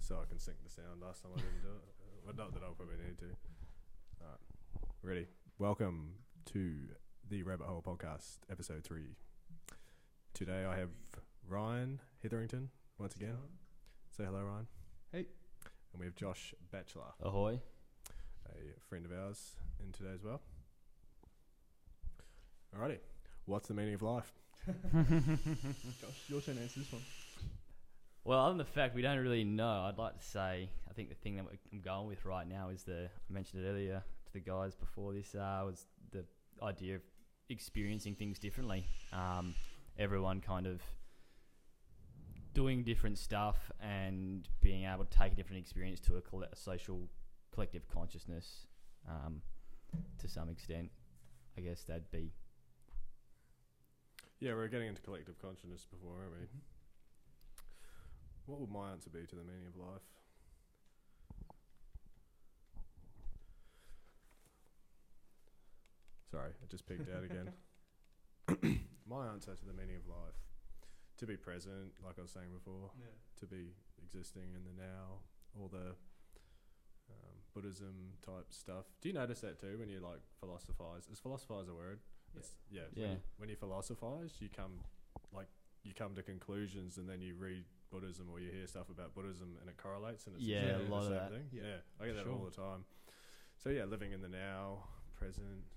so I can sync the sound. Last time I didn't do it. Well, not that I'll probably need to. Alright, ready. Welcome to the Rabbit Hole Podcast, episode 3. Today I have Ryan Hetherington once again. Say hello, Ryan. Hey. And we have Josh Batchelor. Ahoy. A friend of ours in today as well. Alrighty. What's the meaning of life? Josh, your turn to answer this one. Well, other than the fact we don't really know, I'd like to say, I think the thing that I'm going with right now is I mentioned it earlier to the guys before this, was the idea of experiencing things differently. Everyone kind of doing different stuff and being able to take a different experience to a social collective consciousness to some extent. I guess that'd be... Yeah, we're getting into collective consciousness before, aren't we? Mm-hmm. What would my answer be to the meaning of life? Sorry, I just peeked out again. My answer to the meaning of life, to be present, like I was saying before, to be existing in the now, all the Buddhism type stuff. Do you notice that too when you like philosophize? Is philosophize a word? Yeah. When you philosophize, you come to conclusions, and then you read Buddhism or you hear stuff about Buddhism and it correlates, and it's a lot the of same that. thing. Yeah, I get that all the time. So yeah, living in the now, present.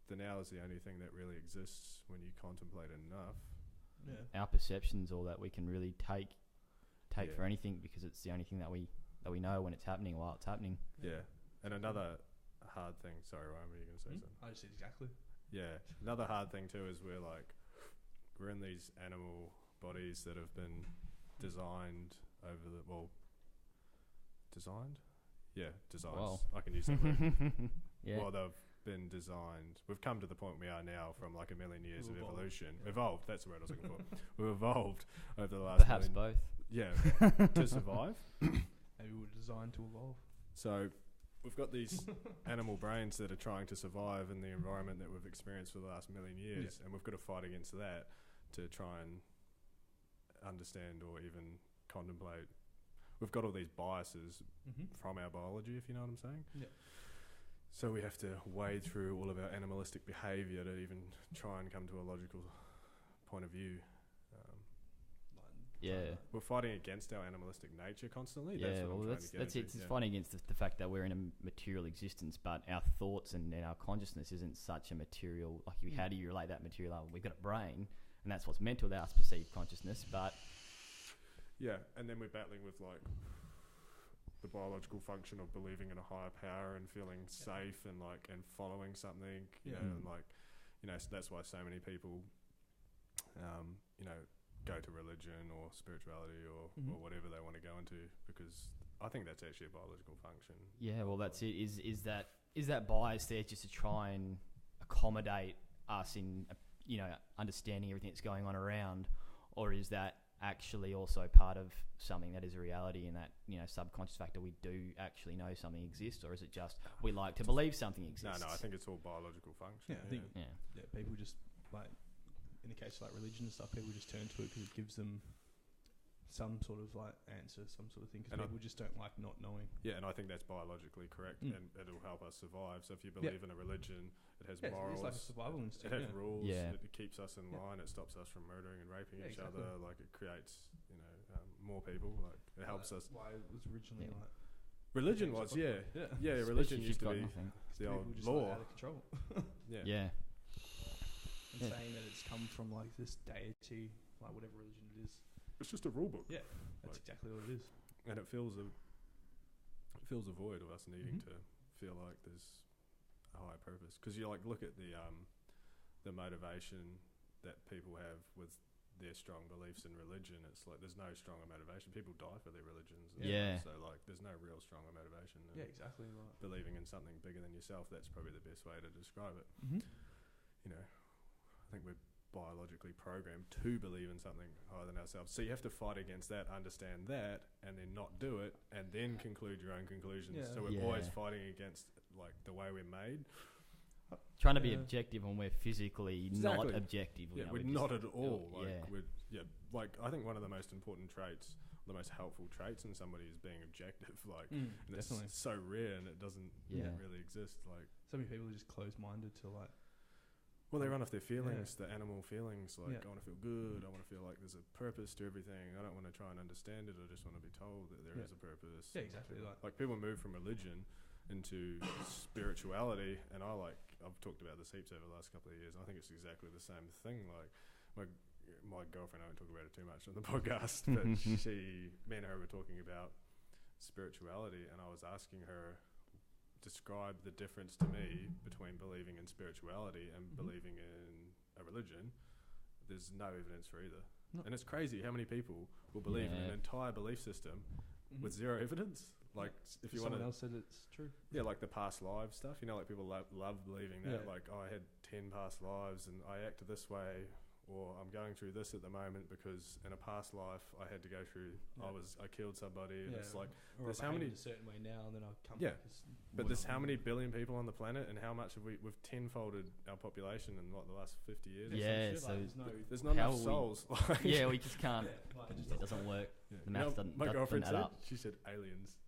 The now is the only thing that really exists when you contemplate enough. Yeah. Our perceptions, all that we can really take for anything, because it's the only thing that we know when it's happening, while it's happening. Yeah. And another hard thing, sorry Ryan, were you going to say something? I just said exactly. Yeah. Another hard thing too is we're in these animal bodies that have been designed over the, designed? Yeah, designs. Wow. I can use that word. Yeah. Well, they've been designed. We've come to the point we are now from like a million years of evolution. Yeah. Evolved, that's the word I was looking for. We've evolved over the last Perhaps both. Yeah, to survive. Maybe we're designed to evolve. So we've got these animal brains that are trying to survive in the environment that we've experienced for the last million years, and we've got to fight against that to try and understand or even contemplate. We've got all these biases from our biology, if you know what I'm saying. Yeah. So we have to wade through all of our animalistic behaviour to even try and come to a logical point of view. We're fighting against our animalistic nature constantly. That's it. It's fighting against the fact that we're in a material existence, but our thoughts and our consciousness isn't such a material. Like, how do you relate that material? We've got a brain, and that's what's meant to allow us to perceive consciousness, but... Yeah, and then we're battling with, like, the biological function of believing in a higher power and feeling safe and, like, and following something, you know, and, like, you know, so that's why so many people, you know, go to religion or spirituality or whatever they want to go into, because I think that's actually a biological function. Yeah, well, that's it. Is that bias there just to try and accommodate us in, you know, understanding everything that's going on around, or is that actually also part of something that is a reality, in that, you know, subconscious factor, we do actually know something exists, or is it just we like to believe something exists? No, I think it's all biological function. Yeah, I think people just, like, in the case of like religion and stuff, people just turn to it because it gives them some sort of like answer, some sort of thing, because people just don't like not knowing. Yeah, and I think that's biologically correct, and it'll help us survive. So if you believe in a religion, it has morals, it's like a survival instinct. It has rules. It keeps us in line. It stops us from murdering and raping each other. Like, it creates, you know, more people. Like, it helps us. Why it was originally like religion was religion used to be the old law. Out of control. And saying that it's come from like this deity, like whatever religion it is. It's just a rule book. Yeah, that's exactly what it is. And it fills a void of us needing to feel like there's a higher purpose. Because you like look at the motivation that people have with their strong beliefs in religion. It's like there's no stronger motivation. People die for their religions. So like there's no real stronger motivation. Yeah, exactly. Right. Believing in something bigger than yourself, that's probably the best way to describe it. You know, I think we're biologically programmed to believe in something higher than ourselves. So you have to fight against that, understand that, and then not do it, and then conclude your own conclusions. Yeah. So we're always fighting against like the way we're made. Trying to be objective when we're physically not objective. Yeah, we're not at all. Like, like I think one of the most important traits, the most helpful traits in somebody is being objective. Like, and definitely. It's so rare, and it doesn't really exist. Like, so many people are just closed-minded to like. Well, they run off their feelings, the animal feelings. Like, I want to feel good. I want to feel like there's a purpose to everything. I don't want to try and understand it. I just want to be told that there is a purpose. Yeah, exactly. Like people move from religion into spirituality, and I've talked about this heaps over the last couple of years. And I think it's exactly the same thing. Like my girlfriend, I won't talk about it too much on the podcast, but me and her were talking about spirituality, and I was asking her, describe the difference to me between believing in spirituality and believing in a religion. There's no evidence for either. And it's crazy how many people will believe in an entire belief system with zero evidence. Like, if you want, someone else said it's true. Yeah, like the past life stuff. You know, like people love believing that. Like, I had 10 past lives and I act this way, or I'm going through this at the moment because in a past life I had to go through. I killed somebody. And it's like, there's how many a certain way now, and then I'll come back. But there's how many billion people on the planet, and how much have we've tenfolded our population in the last 50 years? Yeah, so there's not enough souls. We just can't. It doesn't work. The math doesn't. My girlfriend said, up. She said aliens.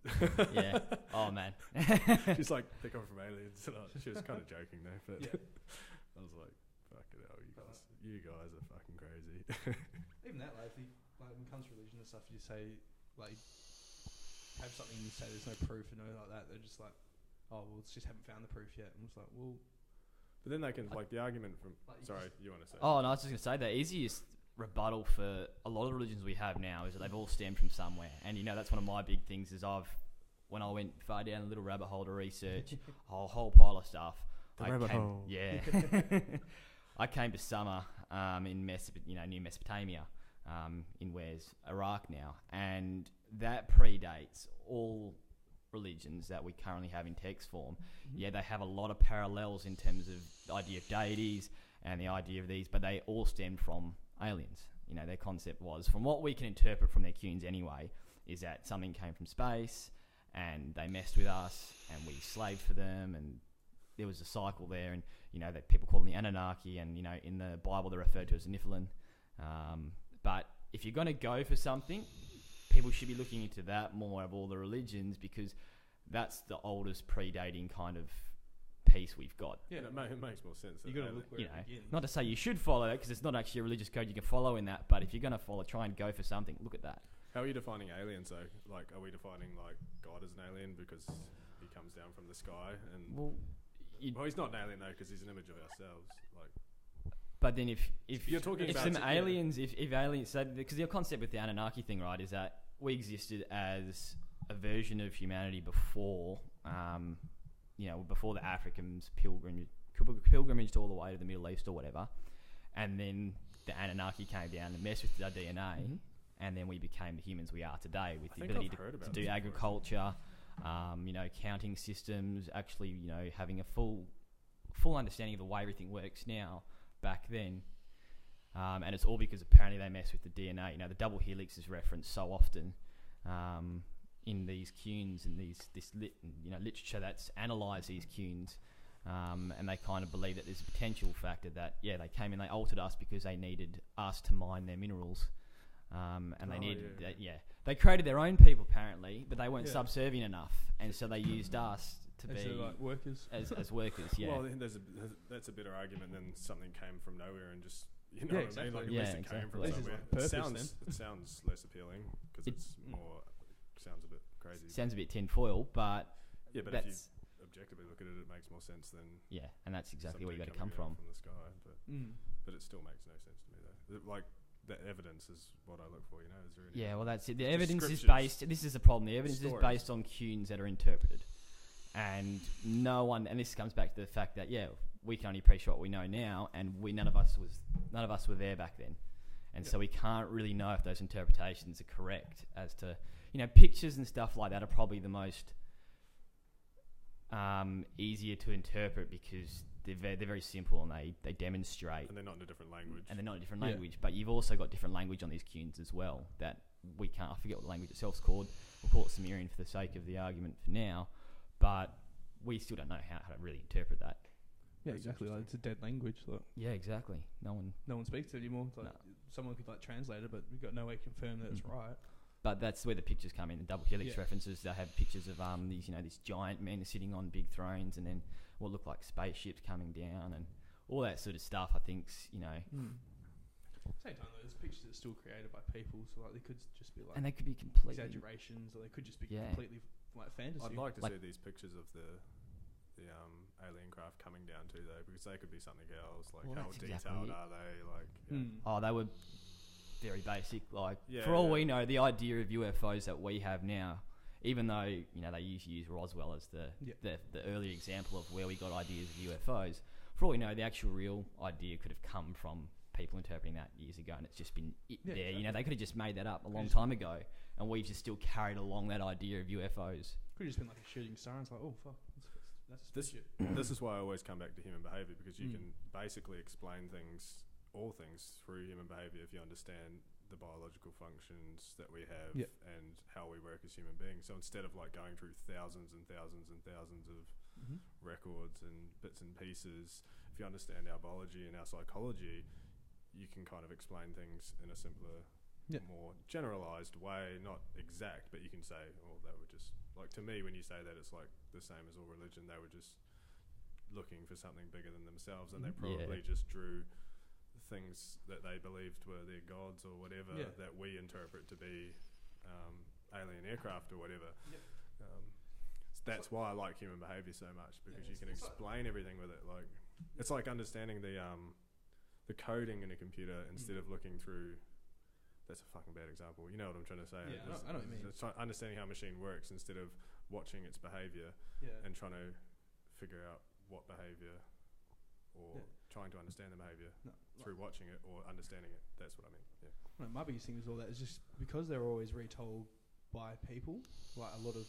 Yeah. Oh man. She's like, they come from aliens. She was kind of joking though, but I was like, fucking hell, you guys are fucking crazy. Even that, like, when it comes to religion and stuff, you say, like, have something and you say there's no proof and anything like that. They're just like, oh, well, just haven't found the proof yet. And it's like, well. But then they can, like, the argument from. Sorry, you want to say? Oh, no, I was just going to say the easiest rebuttal for a lot of the religions we have now is that they've all stemmed from somewhere. And, you know, that's one of my big things is when I went far down a little rabbit hole to research a whole pile of stuff. Rabbit hole. Yeah. I came to Summer in near Mesopotamia, in where's Iraq now, and that predates all religions that we currently have in text form. Yeah, they have a lot of parallels in terms of the idea of deities and the idea of these, but they all stemmed from aliens. You know, their concept was, from what we can interpret from their cues anyway, is that something came from space and they messed with us and we slaved for them, and there was a cycle there, and you know that people call them the Anunnaki, and you know in the Bible they're referred to as the Nephilim. But if you're going to go for something, people should be looking into that more of all the religions, because that's the oldest predating kind of piece we've got. Yeah, it makes more sense. You got to look where it begins. Not to say you should follow that, because it's not actually a religious code you can follow in that. But if you're going to try and go for something, look at that. How are you defining aliens though? Like, are we defining like God as an alien because he comes down from the sky and? Well, he's not an alien though, because he's an image of ourselves. Like, but then if you're talking about some aliens, if aliens, because the concept with the Anunnaki thing, right, is that we existed as a version of humanity before, before the Africans pilgrimaged all the way to the Middle East or whatever, and then the Anunnaki came down and messed with our DNA, and then we became the humans we are today, with the ability to do agriculture. Counting systems, actually, having a full understanding of the way everything works now, back then. And it's all because apparently they mess with the DNA. You know, the double helix is referenced so often in these cues and literature that's analysed these cues. And they kind of believe that there's a potential factor that, they came and they altered us because they needed us to mine their minerals. They created their own people apparently, but they weren't subservient enough, and so they used us to be like workers. as workers. Yeah. Well, that's a better argument than something came from nowhere and just what I mean. Like, at least it came from somewhere. It sounds less appealing because sounds a bit crazy. Sounds a bit tinfoil, but if you objectively look at it, it makes more sense than and that's exactly where you got to come from the sky. But it still makes no sense to me though. Like, the evidence is what I look for, Is there any well, that's it. The evidence is based. This is the problem. The evidence is based on cues that are interpreted, and no one. And this comes back to the fact that we can only appreciate what we know now, and none of us were there back then, and so we can't really know if those interpretations are correct. As to pictures and stuff like that are probably the most easier to interpret because they're very simple and they demonstrate. And they're not in a different language. But you've also got different language on these cues as well that we can't. I forget what the language itself's called. We'll call it Sumerian for the sake of the argument for now. But we still don't know how to really interpret that. Yeah, exactly. Like, it's a dead language. Like. Yeah, exactly. No one speaks it anymore. Like, someone could translate it, but we've got no way to confirm that it's right. But that's where the pictures come in. The double helix references, they have pictures of these, these giant men sitting on big thrones, and then what look like spaceships coming down, and all that sort of stuff. I think's, Same time, though, there's pictures that are still created by people, so like they could just be like, and they could be completely exaggerations, or they could just be completely like fantasy. I'd like to see these pictures of the alien craft coming down too, though, because they could be something else. Like, how detailed are they? Like, they were very basic. Like, for all we know, the idea of UFOs that we have now, even though they usually use Roswell as the early example of where we got ideas of UFOs, for all we know, the actual real idea could have come from people interpreting that years ago, and it's just been there. Exactly. They could have just made that up a long time ago, and we've just still carried along that idea of UFOs. Could have just been like a shooting star, and it's like, oh fuck, that's this is why I always come back to human behaviour, because you can basically explain all things through human behaviour if you understand the biological functions that we have and how we work as human beings. So instead of like going through thousands and thousands and thousands of records and bits and pieces, if you understand our biology and our psychology, you can kind of explain things in a simpler, more generalised way, not exact, but you can say, oh, they were just, like, to me, when you say that, it's like the same as all religion. They were just looking for something bigger than themselves, and they probably just drew things that they believed were their gods or whatever that we interpret to be alien aircraft or whatever. That's why I like human behaviour so much, because you can explain everything with it. Like, it's like understanding the coding in a computer instead of looking through. That's a fucking bad example. You know what I'm trying to say? Yeah, I know what you mean. It's understanding how a machine works instead of watching its behaviour and trying to figure out what behaviour or trying to understand the behaviour through watching it or understanding it. That's what I mean. Yeah. No, my biggest thing with all that is just because they're always retold by people, like a lot of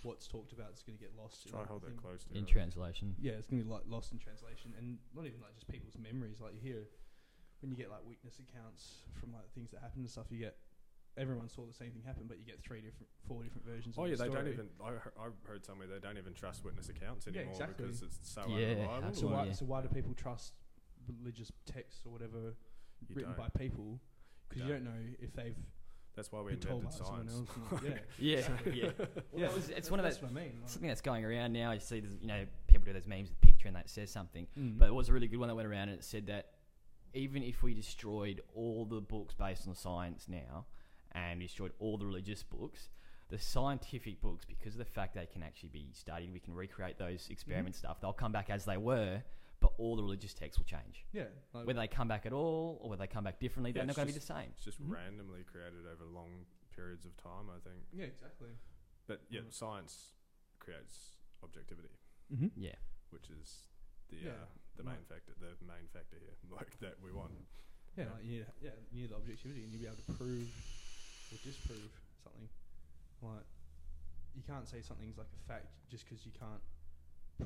what's talked about is going to get lost. Try and hold that close to in translation. Yeah, it's going to be like lost in translation, and not even like just people's memories. Like you hear when you get like witness accounts from like things that happen and stuff, you get everyone saw the same thing happen, but you get 4 different versions. Oh of the they story. don't even. I heard somewhere they don't even trust witness accounts anymore because it's so unreliable. So why do people trust religious texts or whatever written by people? Because you don't know if they've. That's why we invented science. It's one of those. That's what I mean. Like, something that's going around now. You see, people do those memes with a picture and that says something. But it was a really good one that went around, and it said that even if we destroyed all the books based on science now, and destroyed all the religious books, the scientific books, because of the fact they can actually be studied, we can recreate those experiment stuff. They'll come back as they were, but all the religious texts will change. Yeah. Like whether they come back at all or whether they come back differently, they're not going to be the same. It's just randomly created over long periods of time, I think. Yeah, exactly. But science creates objectivity. Yeah. Which is the main factor here, like that we want. Yeah, you need the objectivity, and you'll be able to prove or disprove something. Like, you can't say something's like a fact just because you can't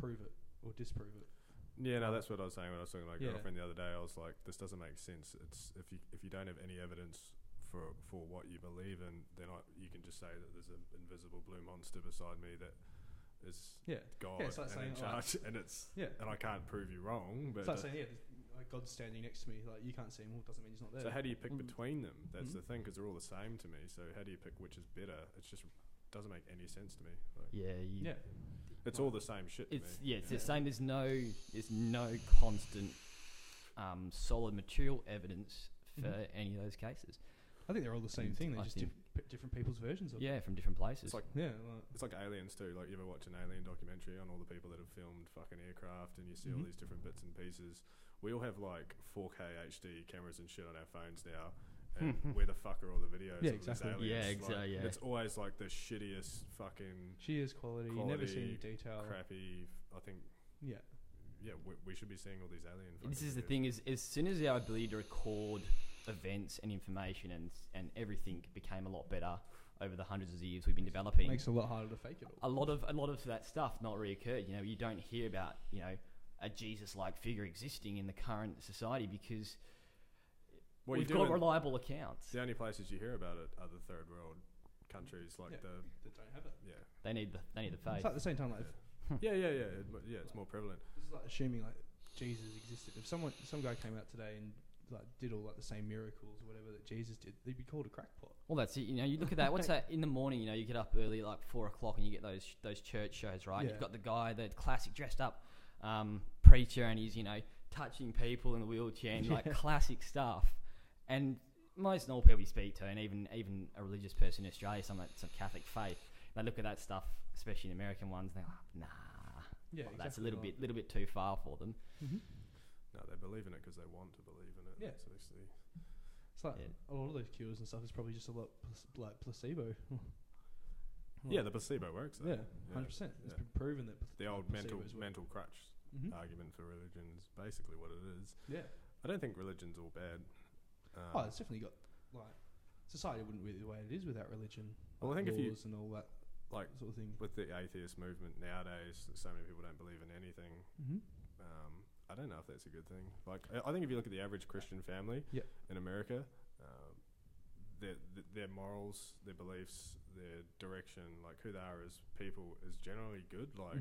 prove it or disprove it. Yeah, no, that's what I was saying when I was talking to my girlfriend the other day. I was like, this doesn't make sense. It's if you don't have any evidence for what you believe in, then you can just say that there's an invisible blue monster beside me that is God it's like and saying, in charge, and and I can't prove you wrong. But it's like saying, like God's standing next to me. Like, you can't see him, well, doesn't mean he's not there. So how do you pick between them? That's the thing, because they're all the same to me. So how do you pick which is better? It just doesn't make any sense to me. Like, it's all the same shit to me. It's the same. There's no constant solid material evidence for any of those cases. I think they're all the same thing. They're just different people's versions of it. Yeah, from different places. It's like it's like aliens too. Like, you ever watch an alien documentary on all the people that have filmed fucking aircraft, and you see all these different bits and pieces. We all have like 4K HD cameras and shit on our phones now. And where the fuck are all the videos? Yeah, exactly. Of these aliens? It's always like the shittiest fucking. Quality. You never see any detail. Crappy. I think. Yeah. We should be seeing all these alien. This is the thing: is as soon as our ability to record events and information and everything became a lot better over the hundreds of years we've been developing, it makes it a lot harder to fake it all. A lot of that stuff not reoccurred. You don't hear about a Jesus-like figure existing in the current society because we've got reliable accounts. The only places you hear about it are the third world countries, like that don't have it. Yeah, they need the faith. It's like at the same time, like it's more prevalent. This is like assuming like Jesus existed. If some guy came out today and did all like the same miracles or whatever that Jesus did, they'd be called a crackpot. Well, that's it. You look at that. What's that in the morning? You get up early, like 4 o'clock, and you get those church shows, right? Yeah. You've got the guy, the classic dressed up preacher, and he's touching people in the wheelchair, and like classic stuff. And most normal people you speak to, and even a religious person in Australia, some Catholic faith, they look at that stuff, especially in American ones, and they're like, nah, that's a little bit too far for them. Mm-hmm. No, they believe in it because they want to believe in it. Yeah. So it's like a lot of those cures and stuff is probably just a lot like placebo. Yeah, the placebo works. Though. Yeah, 100%. It's been proven that the old mental crutch argument for religion is basically what it is. Yeah. I don't think religion's all bad. It's definitely got society wouldn't be the way it is without religion. Well, I think laws and all that sort of thing. With the atheist movement nowadays, so many people don't believe in anything. Mm-hmm. I don't know if that's a good thing. Like, I think if you look at the average Christian family in America, their morals, their beliefs, their direction, like who they are as people, is generally good. Like,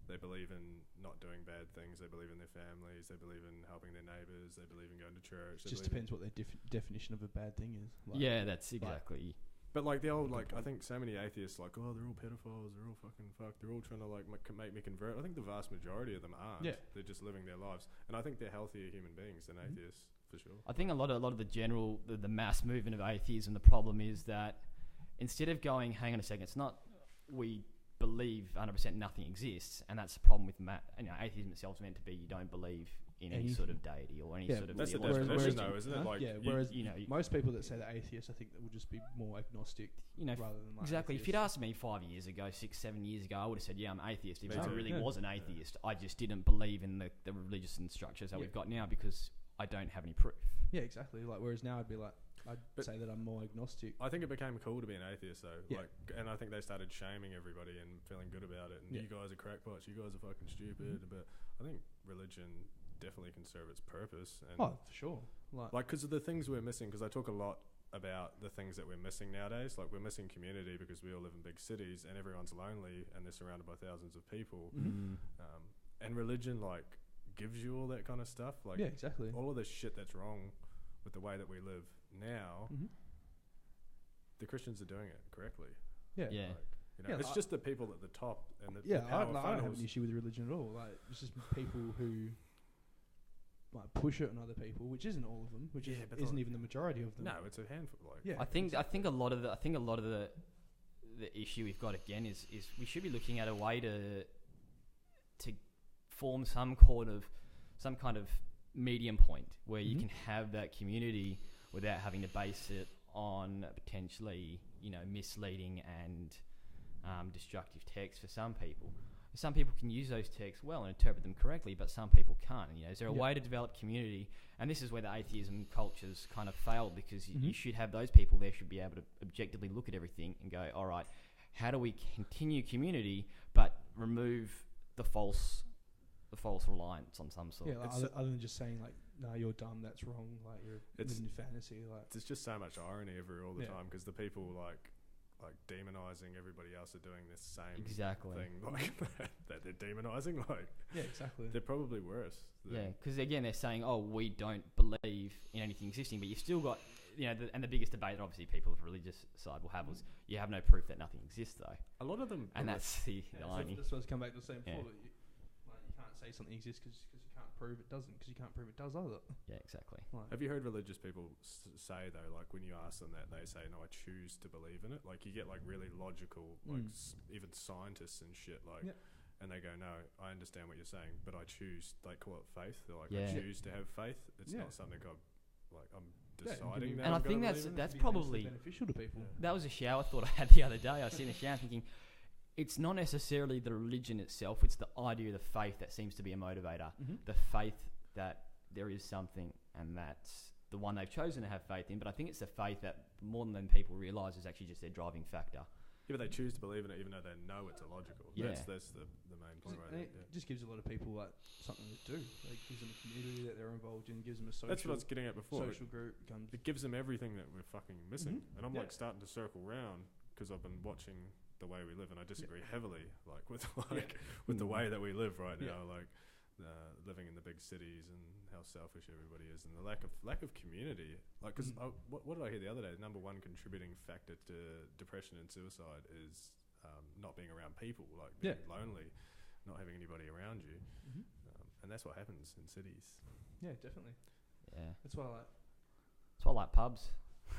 they believe in not doing bad things. They believe in their families. They believe in helping their neighbours. They believe in going to church. It just depends what their definition of a bad thing is. That's exactly. But like the old, I think so many atheists they're all pedophiles, they're all fucking fucked, they're all trying to make me convert. I think the vast majority of them aren't. Yeah. They're just living their lives, and I think they're healthier human beings than atheists for sure. I think a lot of the mass movement of atheism, the problem is that instead of going, hang on a second, it's not we believe 100% nothing exists, and that's the problem with atheism itself is meant to be you don't believe in any sort of deity or any sort of. That's the definition, though, isn't it? Like, whereas most people that say they're atheists, I think that will just be more agnostic, rather than exactly. atheists. If you'd asked me 5 years ago, 6, 7 years ago, I would have said, "Yeah, I'm atheist." Even though I really was an atheist, I just didn't believe in the religious structures that we've got now because I don't have any proof. Yeah, exactly. Like whereas now I'd be like, I'd say that I'm more agnostic. I think it became cool to be an atheist though. Yeah. And I think they started shaming everybody and feeling good about it. And you guys are crackpots. You guys are fucking stupid. But I think religion definitely can serve its purpose. And for sure. Like, because of the things we're missing. Because I talk a lot about the things that we're missing nowadays. Like, we're missing community because we all live in big cities and everyone's lonely and they're surrounded by thousands of people. And religion, gives you all that kind of stuff. Like, yeah, exactly. All of this shit that's wrong with the way that we live now, the Christians are doing it correctly. Yeah. It's just the people at the top and the I don't have an issue with religion at all. Like, it's just people who push it on other people, which isn't all of them, which isn't even the majority of them. No, it's a handful. I think a lot of the issue we've got again is we should be looking at a way to form some kind of medium point where you can have that community without having to base it on potentially misleading and destructive texts for some people. Some people can use those texts well and interpret them correctly, but some people can't. Is there a way to develop community? And this is where the atheism culture's kind of failed, because you should have those people there should be able to objectively look at everything and go, all right, how do we continue community but remove the false reliance on some sort? Other than just saying no, you're dumb, that's wrong, you're living in fantasy. There's just so much irony all the time, because the people demonizing everybody else are doing this same thing that they're demonizing. Exactly. They're probably worse. Because again, they're saying, "Oh, we don't believe in anything existing," but you've still got, and the biggest debate that obviously people of the religious side will have was, you have no proof that nothing exists, though. A lot of them, and that's the irony. That's what I was coming back to the same before. You can't say something exists because you can't prove it doesn't, because you can't prove it does either. Yeah, exactly. Have you heard religious people say though, when you ask them that, they say, "No, I choose to believe in it." You get really logical, even scientists and shit, and they go, "No, I understand what you're saying, but I choose." They call it faith. They're like, "I choose to have faith. It's not something I'm deciding." And I think that's probably beneficial to people. That was a shower thought I had the other day. I was in the shower thinking, it's not necessarily the religion itself, it's the idea of the faith that seems to be a motivator. The faith that there is something, and that's the one they've chosen to have faith in. But I think it's the faith that more than people realise is actually just their driving factor. Yeah, but they choose to believe in it even though they know it's illogical. Yeah. That's the main point right there. It just gives a lot of people something to do. It gives them a community that they're involved in, gives them a social... That's what I was getting at before. Social group. It gives them everything that we're fucking missing. And I'm starting to circle round because I've been watching the way we live, and I disagree heavily with the way that we live right now. living in the big cities and how selfish everybody is, and the lack of community. Like, because what did I hear the other day? The number one contributing factor to depression and suicide is not being around people, like being lonely, not having anybody around you, and that's what happens in cities. Yeah, definitely. Yeah, that's why I like pubs.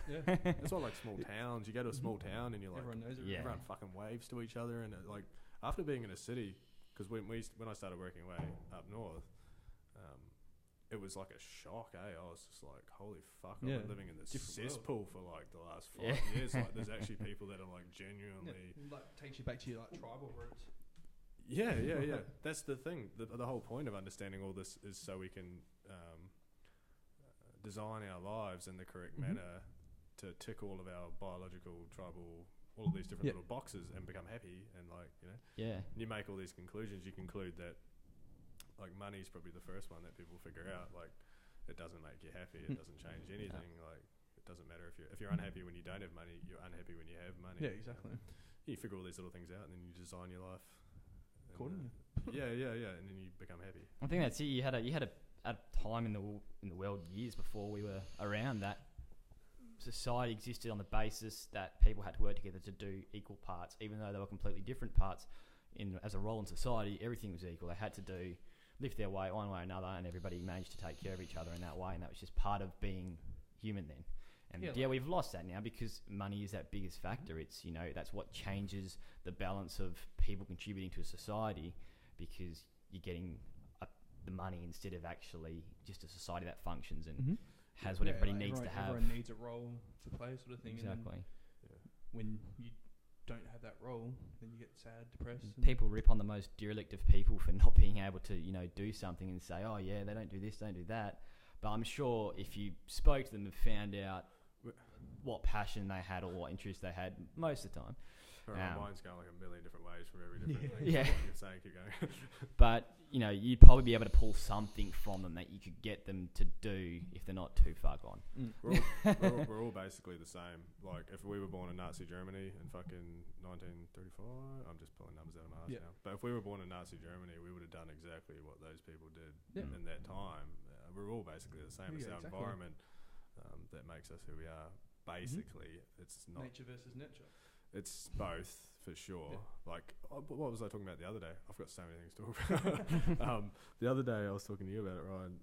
Yeah, that's why I like small towns. You go to a small town and you're like, everyone knows it. Yeah. Everyone fucking waves to each other, and like after being in a city, because when I started working away up north, it was like a shock. I was just like, holy fuck! I've been living in this cesspool for like the last 5 years. Like, there's actually people that are like genuinely like takes you back to your like tribal roots. Yeah. That's the thing. The whole point of understanding all this is so we can design our lives in the correct manner to tick all of our biological, tribal, all of these different little boxes and become happy. And like, you know, and you make all these conclusions. You conclude that like money's probably the first one that people figure out. Like, it doesn't make you happy. It doesn't change anything. Like, it doesn't matter if you're unhappy when you don't have money. You're unhappy when you have money. Yeah, exactly. You figure all these little things out, and then you design your life accordingly. Yeah, and then you become happy. I think that's it. You had a time in the world years before we were around that society existed on the basis that people had to work together to do equal parts, even though they were completely different parts. As a role in society, everything was equal. They had to lift their weight one way or another, and everybody managed to take care of each other in that way, and that was just part of being human then. And we've lost that now because money is that biggest factor. It's, you know, that's what changes the balance of people contributing to a society, because you're getting the money instead of actually just a society that functions and has what everybody needs to have. Everyone needs a role to play, sort of thing. Exactly. And when you don't have that role, then you get sad, depressed. People rip on the most derelict of people for not being able to, you know, do something and say, oh yeah, they don't do this, don't do that. But I'm sure if you spoke to them and found out what passion they had or what interest they had, most of the time. My mind's going like a million different ways from every different thing. Yeah. What you're saying, keep going. But, you know, you'd probably be able to pull something from them that you could get them to do if they're not too far gone. We're all basically the same. Like, if we were born in Nazi Germany in fucking 1935, I'm just pulling numbers out of my ass now. But if we were born in Nazi Germany, we would have done exactly what those people did in that time. We're all basically the same. It's our environment that makes us who we are. Basically, it's not nature versus nurture. It's both, for sure. Like, what was I talking about the other day? I've got so many things to talk about. The other day I was talking to you about it, Ryan.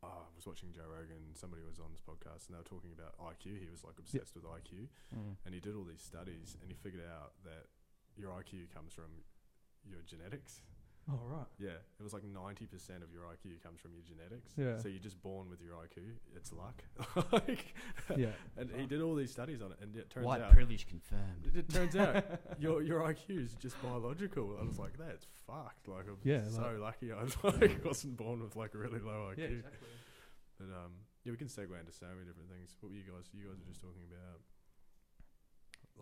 I was watching Joe Rogan. Somebody was on this podcast, and they were talking about IQ. He was like obsessed with IQ, and he did all these studies, and he figured out that your IQ comes from your genetics. Oh, right. Yeah, it was like 90% of your IQ comes from your genetics. Yeah. So you're just born with your IQ. It's luck. And he did all these studies on it, and it turns White out... privilege confirmed. It turns out your IQ is just biological. I was like, that's fucked. Like, I'm so lucky I wasn't born with like a really low IQ. Yeah, exactly. But we can segue into so many different things. What were you guys were just talking about?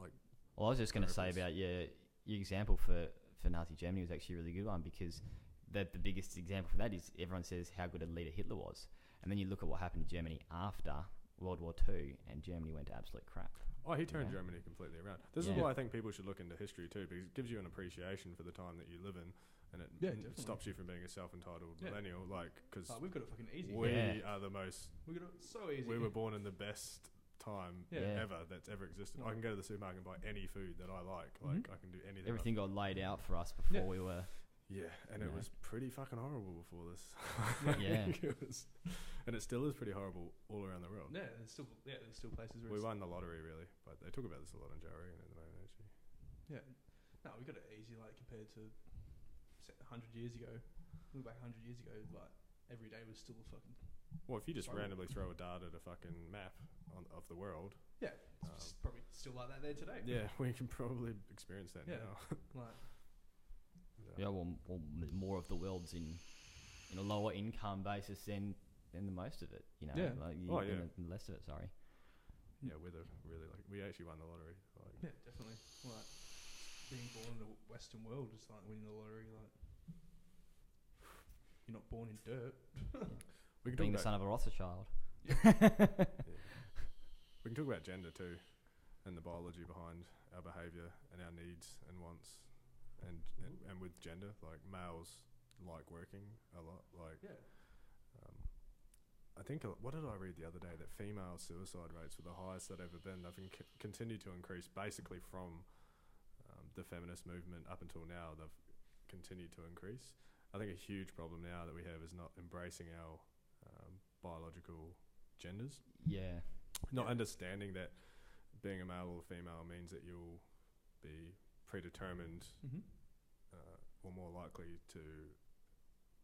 Like, well, I was just going to say about your example for Nazi Germany was actually a really good one, because the biggest example for that is everyone says how good a leader Hitler was, and then you look at what happened to Germany after World War II, and Germany went to absolute crap. Oh, he turned Germany completely around. This is why I think people should look into history too, because it gives you an appreciation for the time that you live in, and it stops you from being a self-entitled millennial. Like, because we've got it fucking easy. We are the most. We got it so easy. We were born in the best time ever that's ever existed. I can go to the supermarket and buy any food that I like. Like, I can do anything. Everything got laid out for us before we were. Yeah, and it was pretty fucking horrible before this. And it still is pretty horrible all around the world. Yeah, there's still places where we won the lottery, really, but they talk about this a lot in Joe Rogan at the moment, actually. Yeah, no, we got it easy, like compared to 100 years ago. Look back 100 years ago, like every day was still a fucking. Well, if you just randomly throw a dart at a fucking map of the world, it's probably still like that there today. Yeah, we can probably experience that now. Like. Well, more of the world's in a lower income basis than the most of it. You know, the less of it. Sorry. Yeah, we're really like we actually won the lottery. Like. Yeah, definitely. Like being born in the Western world is like winning the lottery. Like you're not born in dirt. We can being the son of a Rothschild. We can talk about gender too, and the biology behind our behaviour and our needs and wants. And with gender, like males like working a lot. Like, I think, what did I read the other day? That female suicide rates were the highest they've ever been. They've continued to increase basically from the feminist movement up until now. They've continued to increase. I think a huge problem now that we have is not embracing our biological genders. Yeah. Not understanding that being a male or female means that you'll be predetermined or more likely to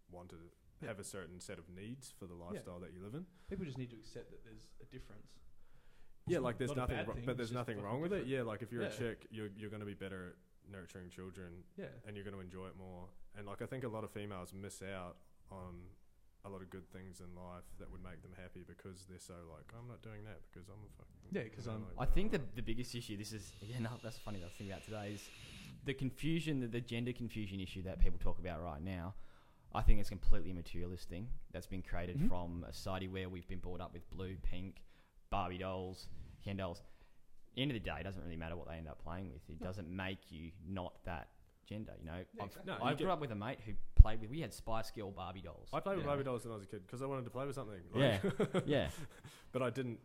want to have a certain set of needs for the lifestyle that you live in. People just need to accept that there's a difference. Yeah, like there's nothing thing, but there's nothing wrong with it. Yeah, like if you're Yeah. a chick, you're going to be better at nurturing children, and you're going to enjoy it more. And like I think a lot of females miss out on a lot of good things in life that would make them happy because they're so like, I'm not doing that because I'm a fucking... because I'm... I think the biggest issue, this is, that's funny that I was thinking about today, is the confusion, the gender confusion issue that people talk about right now. I think it's a completely materialist thing that's been created from a society where we've been brought up with blue, pink, Barbie dolls, Ken dolls. At the end of the day, it doesn't really matter what they end up playing with. It doesn't make you not that gender, you know. I grew up with a mate who played with... We had Spice Girl Barbie dolls. I played with Barbie dolls when I was a kid because I wanted to play with something. Like, yeah. But I didn't...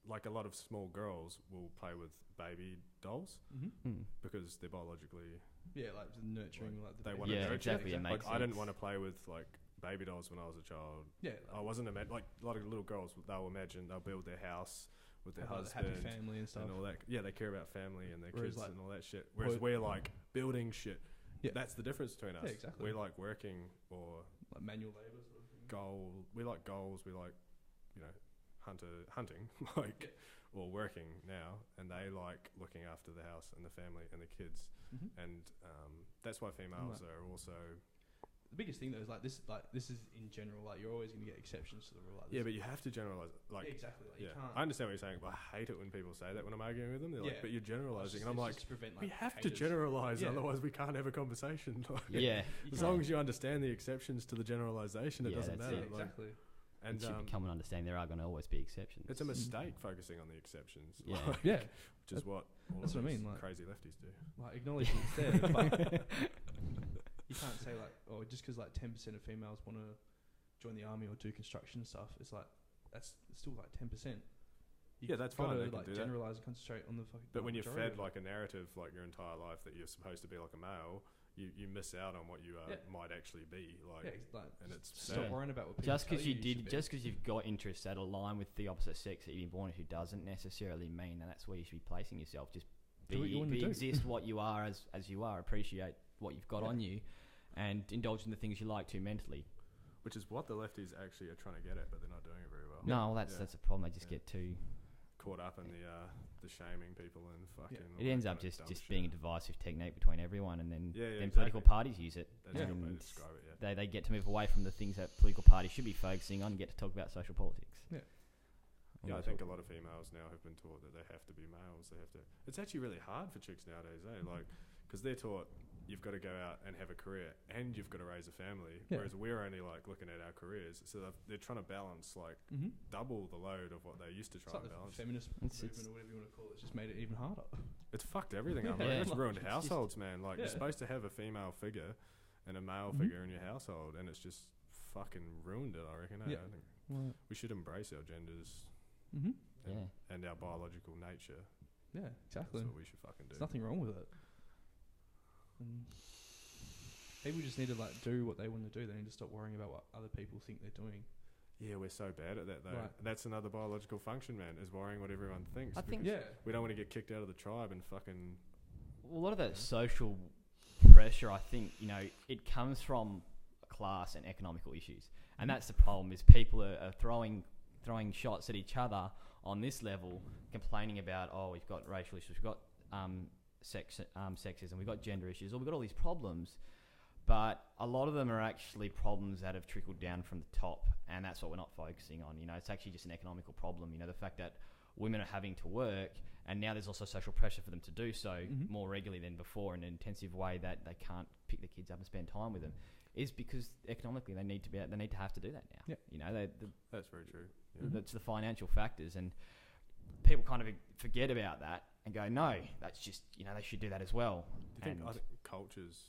like a lot of small girls will play with baby dolls because they're biologically... Yeah, like nurturing, like they want to nurture. Exactly. It makes like, I didn't want to play with like baby dolls when I was a child. Yeah, I wasn't like a lot of little girls. They'll build their house with their husband, happy family and stuff, and all that. Yeah, they care about family and their kids like, and all that shit. Whereas we're like building shit. Yeah, that's the difference between us. Yeah, exactly. We like working or like manual labor sort of thing. We like goals. We like, you know, hunting like. Or working now, and they like looking after the house and the family and the kids, and that's why females are also. The biggest thing though is like this is in general, like you're always going to get exceptions to the rule. Like this. Yeah, but you have to generalize. Like exactly. Like you can't. I understand what you're saying, but I hate it when people say that when I'm arguing with them. They're like, "But you're generalizing," and I'm like, "We have to generalize, otherwise we can't have a conversation." Like, as long as you understand the exceptions to the generalization, it doesn't matter. Exactly. And should become and understand there are going to always be exceptions. It's a mistake focusing on the exceptions. Yeah, which is what that's what I mean. Like crazy lefties do. Like acknowledge it's there, but you can't say like, oh, just because like 10% of females want to join the army or do construction stuff, it's like that's still like 10%. That's fine. They like generalize and concentrate on the fucking. But when you're fed like a narrative like your entire life that you're supposed to be like a male. You miss out on what you might actually be like, and it's stop worrying about what people just because you've got interests that align with the opposite sex that you've been born who doesn't necessarily mean that that's where you should be placing yourself. Just exist what you are as you are. Appreciate what you've got on you, and indulge in the things you like to mentally. Which is what the lefties actually are trying to get at, but they're not doing it very well. No, that's a problem. They just get too caught up in the shaming people and fucking. It ends up just being a divisive technique between everyone, and then exactly. Political parties use it. That's a good way to describe it. They get to move away from the things that political parties should be focusing on and get to talk about social politics. I think a lot of females now have been taught that they have to be males. They have to. It's actually really hard for chicks nowadays, Like, because they're taught you've got to go out and have a career and you've got to raise a family, whereas we're only like looking at our careers. So they're trying to balance like double the load of what they used to try and balance. Feminist movement or whatever you want to call it, it's just made it even harder. It's fucked everything up. It's ruined households, man. Like you're supposed to have a female figure and a male figure in your household, and it's just fucking ruined it. I reckon. I think we should embrace our genders and our biological nature. Yeah, exactly. That's what we should fucking do. There's nothing wrong with it. People just need to like do what they want to do. They need to stop worrying about what other people think they're doing. Yeah, we're so bad at that though. Right. That's another biological function, man, is worrying what everyone thinks. I think we don't want to get kicked out of the tribe and fucking... Well, a lot of that social pressure, I think, it comes from class and economical issues. And that's the problem, is people are throwing shots at each other on this level, complaining about, we've got racial issues, we've got sexism, we've got gender issues, or we've got all these problems. But a lot of them are actually problems that have trickled down from the top, and that's what we're not focusing on. It's actually just an economical problem. The fact that women are having to work, and now there's also social pressure for them to do so more regularly than before in an intensive way that they can't pick the kids up and spend time with them, is because economically they need to have to do that now. Yeah. That's very true. Yeah. That's the financial factors, and people kind of forget about that and go, no, that's just they should do that as well. I think cultures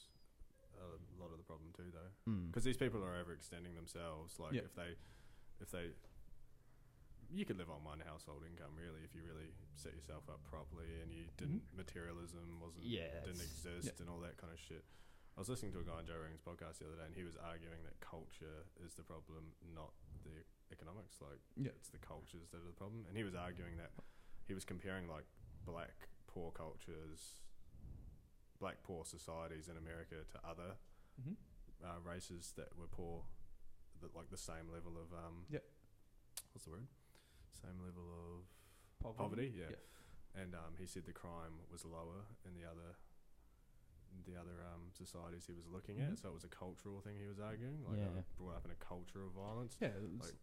a lot of the problem too, though, because these people are overextending themselves. Like if they you could live on one household income really if you really set yourself up properly and you didn't materialism didn't exist and all that kind of shit. I was listening to a guy on Joe Rogan's podcast the other day, and he was arguing that culture is the problem, not the economics. Like it's the cultures that are the problem, and he was arguing that he was comparing like black poor cultures, black poor societies in America to other races that were poor, that like the same level of what's the word? Same level of poverty. And he said the crime was lower in the other societies he was looking at. So it was a cultural thing he was arguing, like brought up in a culture of violence, like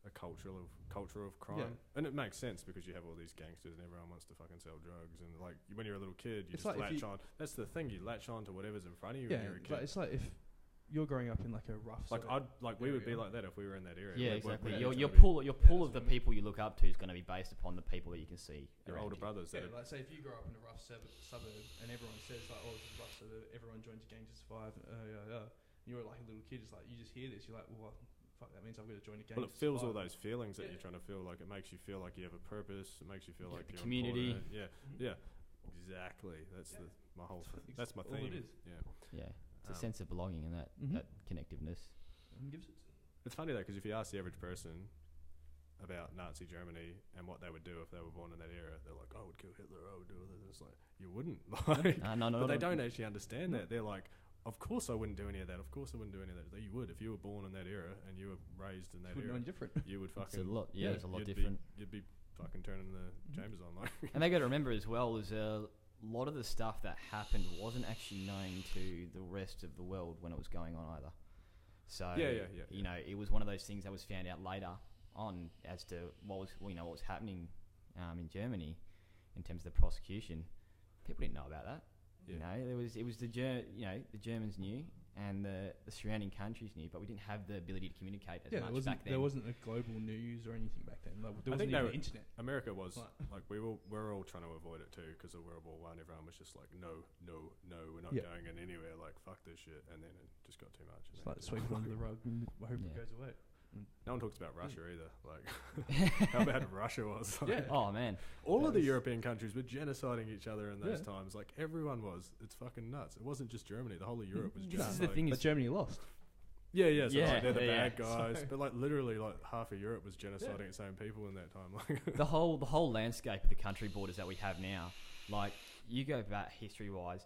a culture of crime. And it makes sense because you have all these gangsters and everyone wants to fucking sell drugs, and like when you're a little kid you just like latch on. That's the thing, you latch on to whatever's in front of you when you're a kid. It's like if you're growing up in like a rough we would be like that if we were in that area. Exactly. Your pool of the people you look up to is going to be based upon the people that you can see. Your older brothers. Like say if you grow up in a rough suburb and everyone says like, oh, this is a rough suburb, everyone joins a gang to survive. You're like a little kid, it's like you just hear this, you're like, well, fuck, that means I've got to join a gang. Well, it feels all those feelings that you're trying to feel. Like it makes you feel like you have a purpose. It makes you feel like you're community. Important. Exactly. That's my whole. That's my theme. All it is. Yeah. It's a sense of belonging and that connectiveness. And gives it. It's funny though, because if you ask the average person about Nazi Germany and what they would do if they were born in that era, they're like, "I would kill Hitler. I would do this." It's like you wouldn't. Like, but they don't actually understand that. They're like, "Of course I wouldn't do any of that. Of course I wouldn't do any of that." You would if you were born in that era and you were raised in that era. Different. You would fucking. It's a lot. Yeah, it's a lot different. You'd be fucking turning the chambers on, like. And they got to remember as well is a lot of the stuff that happened wasn't actually known to the rest of the world when it was going on either. So you know, it was one of those things that was found out later on as to what was happening in Germany in terms of the prosecution. People didn't know about that. You know, the Germans knew and the surrounding countries knew, but we didn't have the ability to communicate as much back then. There wasn't a global news or anything back then. Like, there wasn't even internet. America was like we were all trying to avoid it too because of World War I. Everyone was just like, no, we're not going in anywhere. Like fuck this shit, and then it just got too much. It's like sweep it under the rug and hope it goes away. No one talks about Russia either. Like, how bad Russia was. Like, oh man, all of the European countries were genociding each other in those times. Like everyone was. It's fucking nuts. It wasn't just Germany. The whole of Europe was genociding. This is the thing. But Germany lost. So like, they're the bad guys. So, but like literally, like half of Europe was genociding its own people in that time. Like the whole landscape of the country borders that we have now. Like you go back history wise.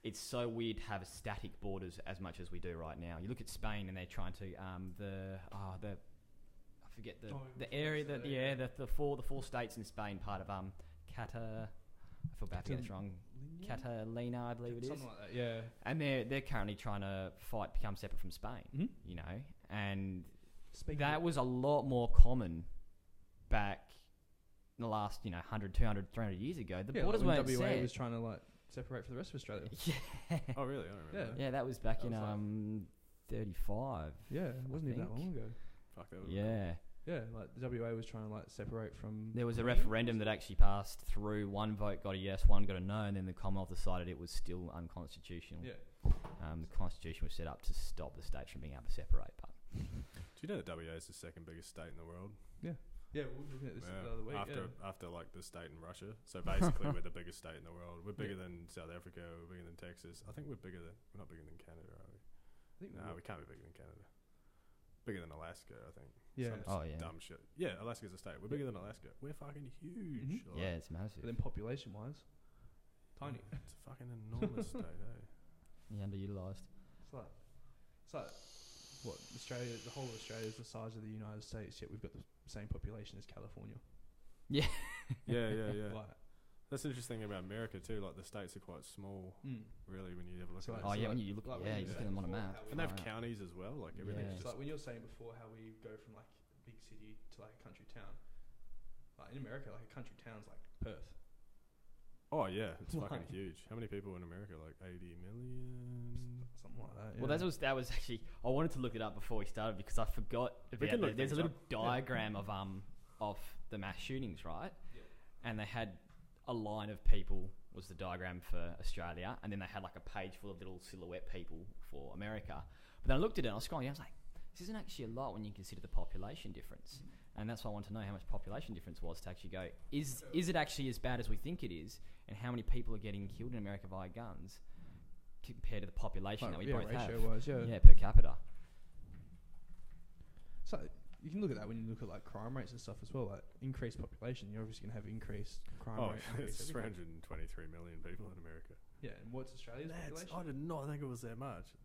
It's so weird to have static borders as much as we do right now. You look at Spain and they're trying to I forget the area that the four states in Spain, part of I feel bad for getting this wrong. Catalina, I believe it is. Something like that, yeah. And they're currently trying to become separate from Spain. You know, and that was a lot more common back in the last 100, 200, 300 years ago. The borders weren't set. WA was trying to separate for the rest of Australia. Yeah. Oh really? I don't remember. Yeah, that was back in 35. Yeah, it wasn't even that long ago. Fuck that. Yeah, like the WA was trying to separate from. There was a referendum that actually passed through. One vote got a yes, one got a no, and then the Commonwealth decided it was still unconstitutional. Yeah. The Constitution was set up to stop the states from being able to separate. But do you know that WA is the second biggest state in the world? Yeah. Yeah, we were looking at this the other week. After like the state in Russia. So basically we're the biggest state in the world. We're bigger than South Africa, we're bigger than Texas. I think we're not bigger than Canada, are we? We can't be bigger than Canada. Bigger than Alaska, I think. Yeah. Dumb shit. Yeah, Alaska's a state. We're bigger than Alaska. We're fucking huge. Mm-hmm. Like, it's massive. But then population wise, tiny. It's a fucking enormous state, eh? Yeah, underutilised. It's like what Australia? The whole of Australia is the size of the United States, yet we've got the same population as California. Yeah. yeah. That's the interesting thing about America too. Like the states are quite small, really, when you ever look at them. When you look, you look at them on a map. And they have counties as well. Like everything. It's like when you're saying before how we go from like a big city to like a country town. Like in America, like a country town's like Perth. Oh yeah, it's fucking huge. How many people in America? Like 80 million, something like that. Yeah. Well, that was actually. I wanted to look it up before we started because I forgot. There's a little diagram of the mass shootings, right? Yeah. And they had a line of people was the diagram for Australia, and then they had like a page full of little silhouette people for America. But then I looked at it and I was scrolling, I was like, this isn't actually a lot when you consider the population difference. And that's why I want to know how much population difference was to actually go, is it actually as bad as we think it is, and how many people are getting killed in America via guns compared to the population that we both have? Ratio-wise, yeah, per capita. So you can look at that when you look at like crime rates and stuff as well. Like increased population, you're obviously going to have increased crime rate. It's 323 million people in America. Yeah, and what's Australia's population? I did not think it was that much.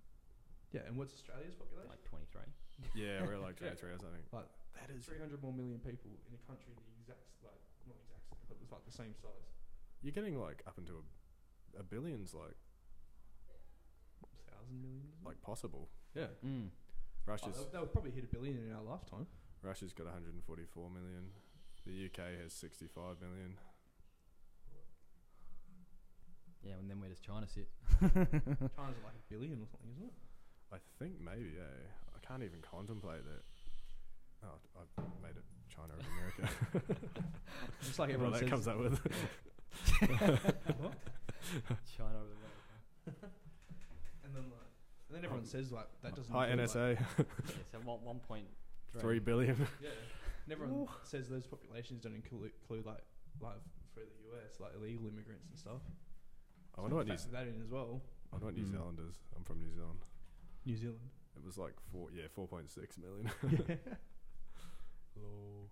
Yeah, and what's Australia's population? Like 23. Yeah, we're like 23 or something. Like that is 300 more million people in a country the exact, like not exact, but it's like the same size. You're getting like up into a billions, like 1,000 million, like possible. Yeah. Russia's they would probably hit 1 billion in our lifetime. Russia's got 144 million. The UK has 65 million. Yeah, and then where does China sit? China's like 1 billion or something, isn't it? I think maybe. Yeah, I can't even contemplate that. Oh, I've made it China of America. It's like everyone that comes up with. What? China of America. And then everyone says like that doesn't. Hi NSA. So 1.3 billion. Yeah, and everyone says those populations don't include like for the US, like illegal immigrants and stuff. I wonder what that in as well. I wonder what New Zealanders. I'm from New Zealand. New Zealand. It was like 4.6 million. Yeah. Low.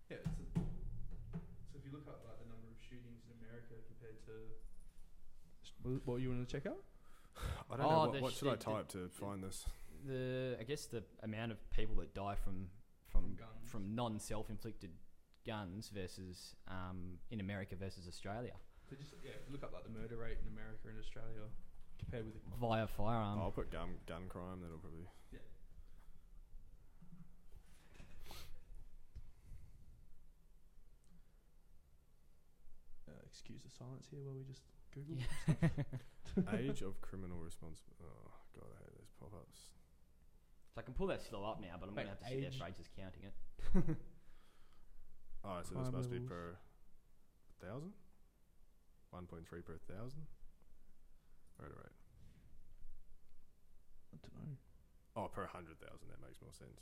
Yeah. So if you look up like the number of shootings in America compared to what you want to check out? I don't know. What should I type to find this? I guess the amount of people that die from non-self-inflicted guns versus in America versus Australia. So just look up like the murder rate in America and Australia compared with via firearm. I'll put gun crime. That'll probably. Yeah. Excuse the silence here while we just Google. Yeah. Age of criminal responsibility. Oh god, I hate these pop-ups. So I can pull that slow up now, but I'm going to have to sit there for ages counting it. Oh, so this must be per 1,000? 1.3 per 1,000? Right. I don't know. Oh, per 100,000, that makes more sense.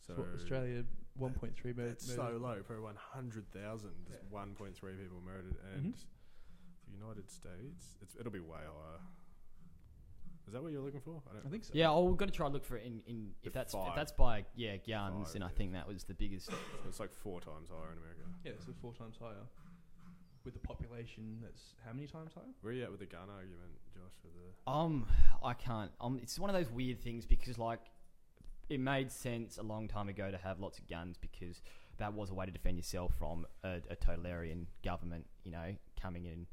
So Australia, 1.3 murder. It's so low, per 100,000. There's 1.3 people murdered, and the United States, it'll be way higher. Is that what you're looking for? I think so. Yeah, we've got to try and look for it in if that's by guns, and I think that was the biggest. So it's like 4 times higher in America. Yeah, so 4 times higher. With the population that's how many times higher? Where are you at with the gun argument, Josh? For the I can't. It's one of those weird things because like it made sense a long time ago to have lots of guns because that was a way to defend yourself from a totalitarian government, you know, coming in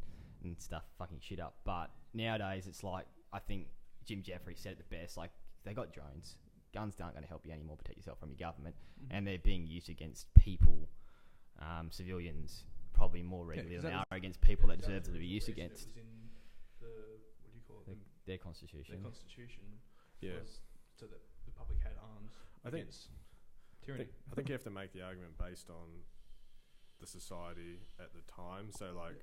and stuff fucking shit up. But nowadays it's like I think Jim Jeffries said it the best. Like they got drones. Guns aren't going to help you anymore protect yourself from your government, and they're being used against people, civilians. Probably more regularly than they are against people that deserve to be used against. It was in the, what do you call it? Their constitution. Their constitution was so that the public had arms against tyranny. I think you have to make the argument based on the society at the time. So like,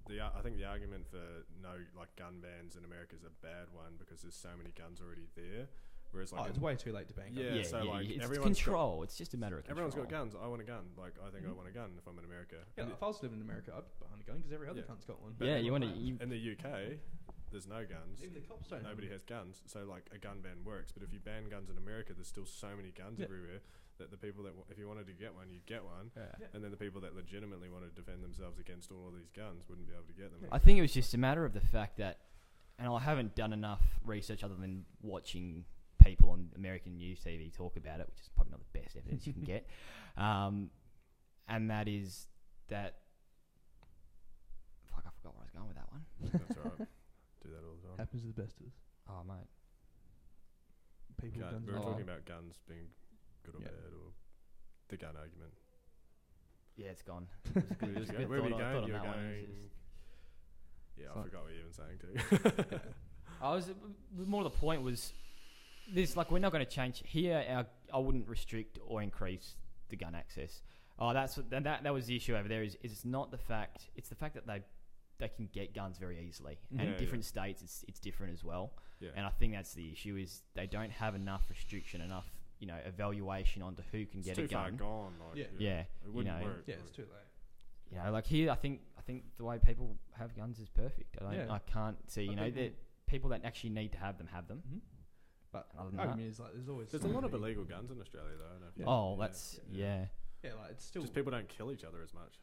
I think the argument for no like gun bans in America is a bad one because there's so many guns already there. Whereas like it's way too late to ban guns. Like it's control. It's just a matter of control. Everyone's got guns. I want a gun. Like I think I want a gun if I'm in America. Yeah, if I was living in America, I'd buy a gun because every other cunt's got one. But you want to. In the UK, there's no guns. Even the cops don't. Nobody has guns. So like a gun ban works. But if you ban guns in America, there's still so many guns everywhere that the people that if you wanted to get one, you'd get one. And then the people that legitimately want to defend themselves against all of these guns wouldn't be able to get them. I think it was just a matter of the fact that, and I haven't done enough research other than watching people on American news TV talk about it, which is probably not the best evidence you can get. And that is that. Fuck, I forgot where I was going with that one. That's alright. Do that all the time. Happens to the best of us. Oh, mate. People guns. We were talking about guns being good or bad, or the gun argument. Yeah, it's gone. It was a good Where were you going? You were going. Yeah, I forgot what you were saying too. I was more. The point was. This like we're not going to change here. I wouldn't restrict or increase the gun access. Oh, that was the issue over there. Is it's not the fact. It's the fact that they can get guns very easily, and in different states it's different as well. Yeah. And I think that's the issue, is they don't have enough restriction, enough evaluation onto who can get a gun. It's too far gone. Like, yeah. It wouldn't work. Yeah, it's too late. Like here, I think the way people have guns is perfect. I can't see that people that actually need to have them. Mm-hmm. But the argument is like there's a lot of illegal guns in Australia though. I don't know if yeah, like it's still just people don't kill each other as much.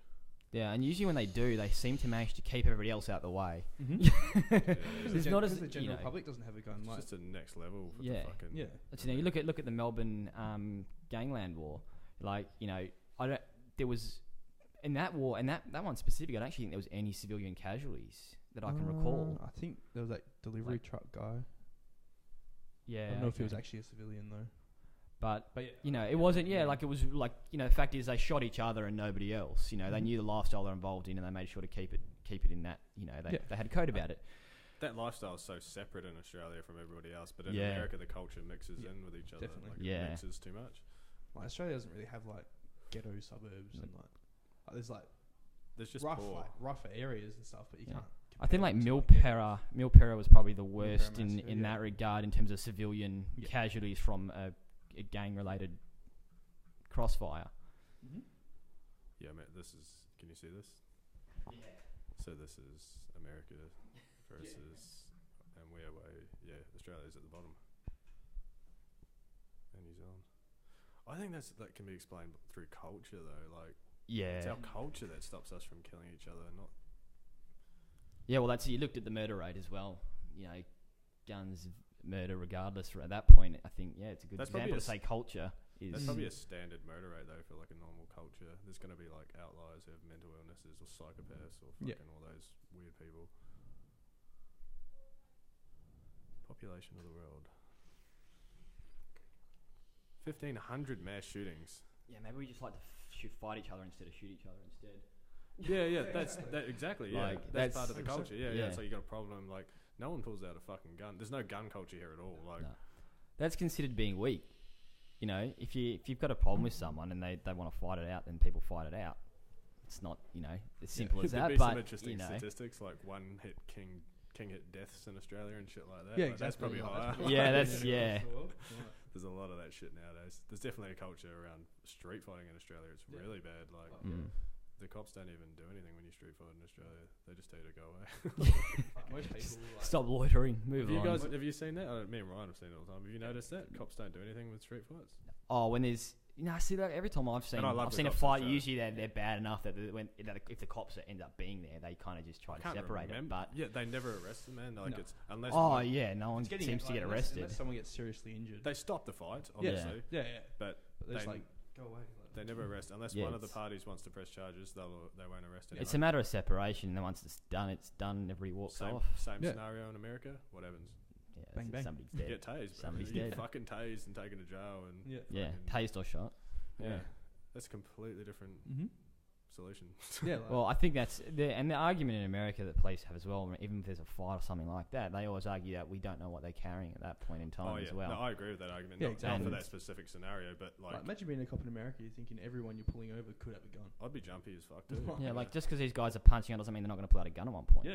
Yeah, and usually when they do, they seem to manage to keep everybody else out the way. Mm-hmm. Because the general public doesn't have a gun. It's just a next level for the fucking... Yeah. You look at the Melbourne gangland war. There was... In that war, and that one specific, I don't actually think there was any civilian casualties that I can recall. I think there was that delivery truck guy. Yeah. I don't know if he was actually a civilian though. But it wasn't. Yeah, like it was like the fact is they shot each other and nobody else. They knew the lifestyle they're involved in, and they made sure to keep it in that. They had a code about it. That lifestyle is so separate in Australia from everybody else, but in America the culture mixes in with each other. Definitely. It mixes too much. Like Australia doesn't really have like ghetto suburbs and there's just rougher areas and stuff, but you can't. I think like Milpera was probably the worst in that regard in terms of civilian casualties from a gang-related crossfire. Mm-hmm. Yeah, mate, can you see this? Yeah. So this is America versus, and we're Australia's at the bottom, and New Zealand. I think that can be explained through culture though, it's our culture that stops us from killing each other, not. Yeah, well, you looked at the murder rate as well. Guns, murder, regardless. At that point, I think it's a good example to say culture is. That's probably a standard murder rate though for like a normal culture. There's going to be like outliers who have mental illnesses or psychopaths or fucking all those weird people. Population of the world. 1,500 mass shootings. Yeah, maybe we just like to fight each other instead of shoot each other instead. That's exactly. Yeah, that's part of the culture. Yeah. So you got a problem. Like no one pulls out a fucking gun. There's no gun culture here at all. Like that's considered being weak. If you've got a problem with someone and they want to fight it out, then people fight it out. It's not as simple as that. There'd be some interesting statistics like one hit king hit deaths in Australia and shit like that. Yeah, exactly. That's probably higher. There's a lot of that shit nowadays. There's definitely a culture around street fighting in Australia. It's really bad. Like the cops don't even do anything when you street fight in Australia. They just tell you to go away. Most people stop loitering. Move on. Have you seen that? Me and Ryan have seen it all the time. Have you noticed that cops don't do anything with street fights? Oh, when there's see that every time I've seen a fight, usually they're bad enough that if the cops end up being there, they kind of just try to separate it. But they never arrest them, man. It's unless no one seems to get arrested. Unless someone gets seriously injured, they stop the fight, obviously. Yeah. But they just go away. They never arrest unless one of the parties wants to press charges. They won't arrest anyone. It's a matter of separation. And once it's done. Everybody walks off. Same scenario in America. What happens? Yeah, bang bang. Somebody's dead. You get tased. Somebody's dead. Dead. Fucking tased and taken to jail and tased or shot. Yeah, that's a completely different solution. Well, I think that's the argument in America that police have as well. Even if there's a fight or something like that, they always argue that we don't know what they're carrying at that point in time as well. No, I agree with that argument. Not for that specific scenario, but like imagine being a cop in America, you're thinking everyone you're pulling over could have a gun. I'd be jumpy as fuck too. Just because these guys are punching out doesn't mean they're not going to pull out a gun at one point.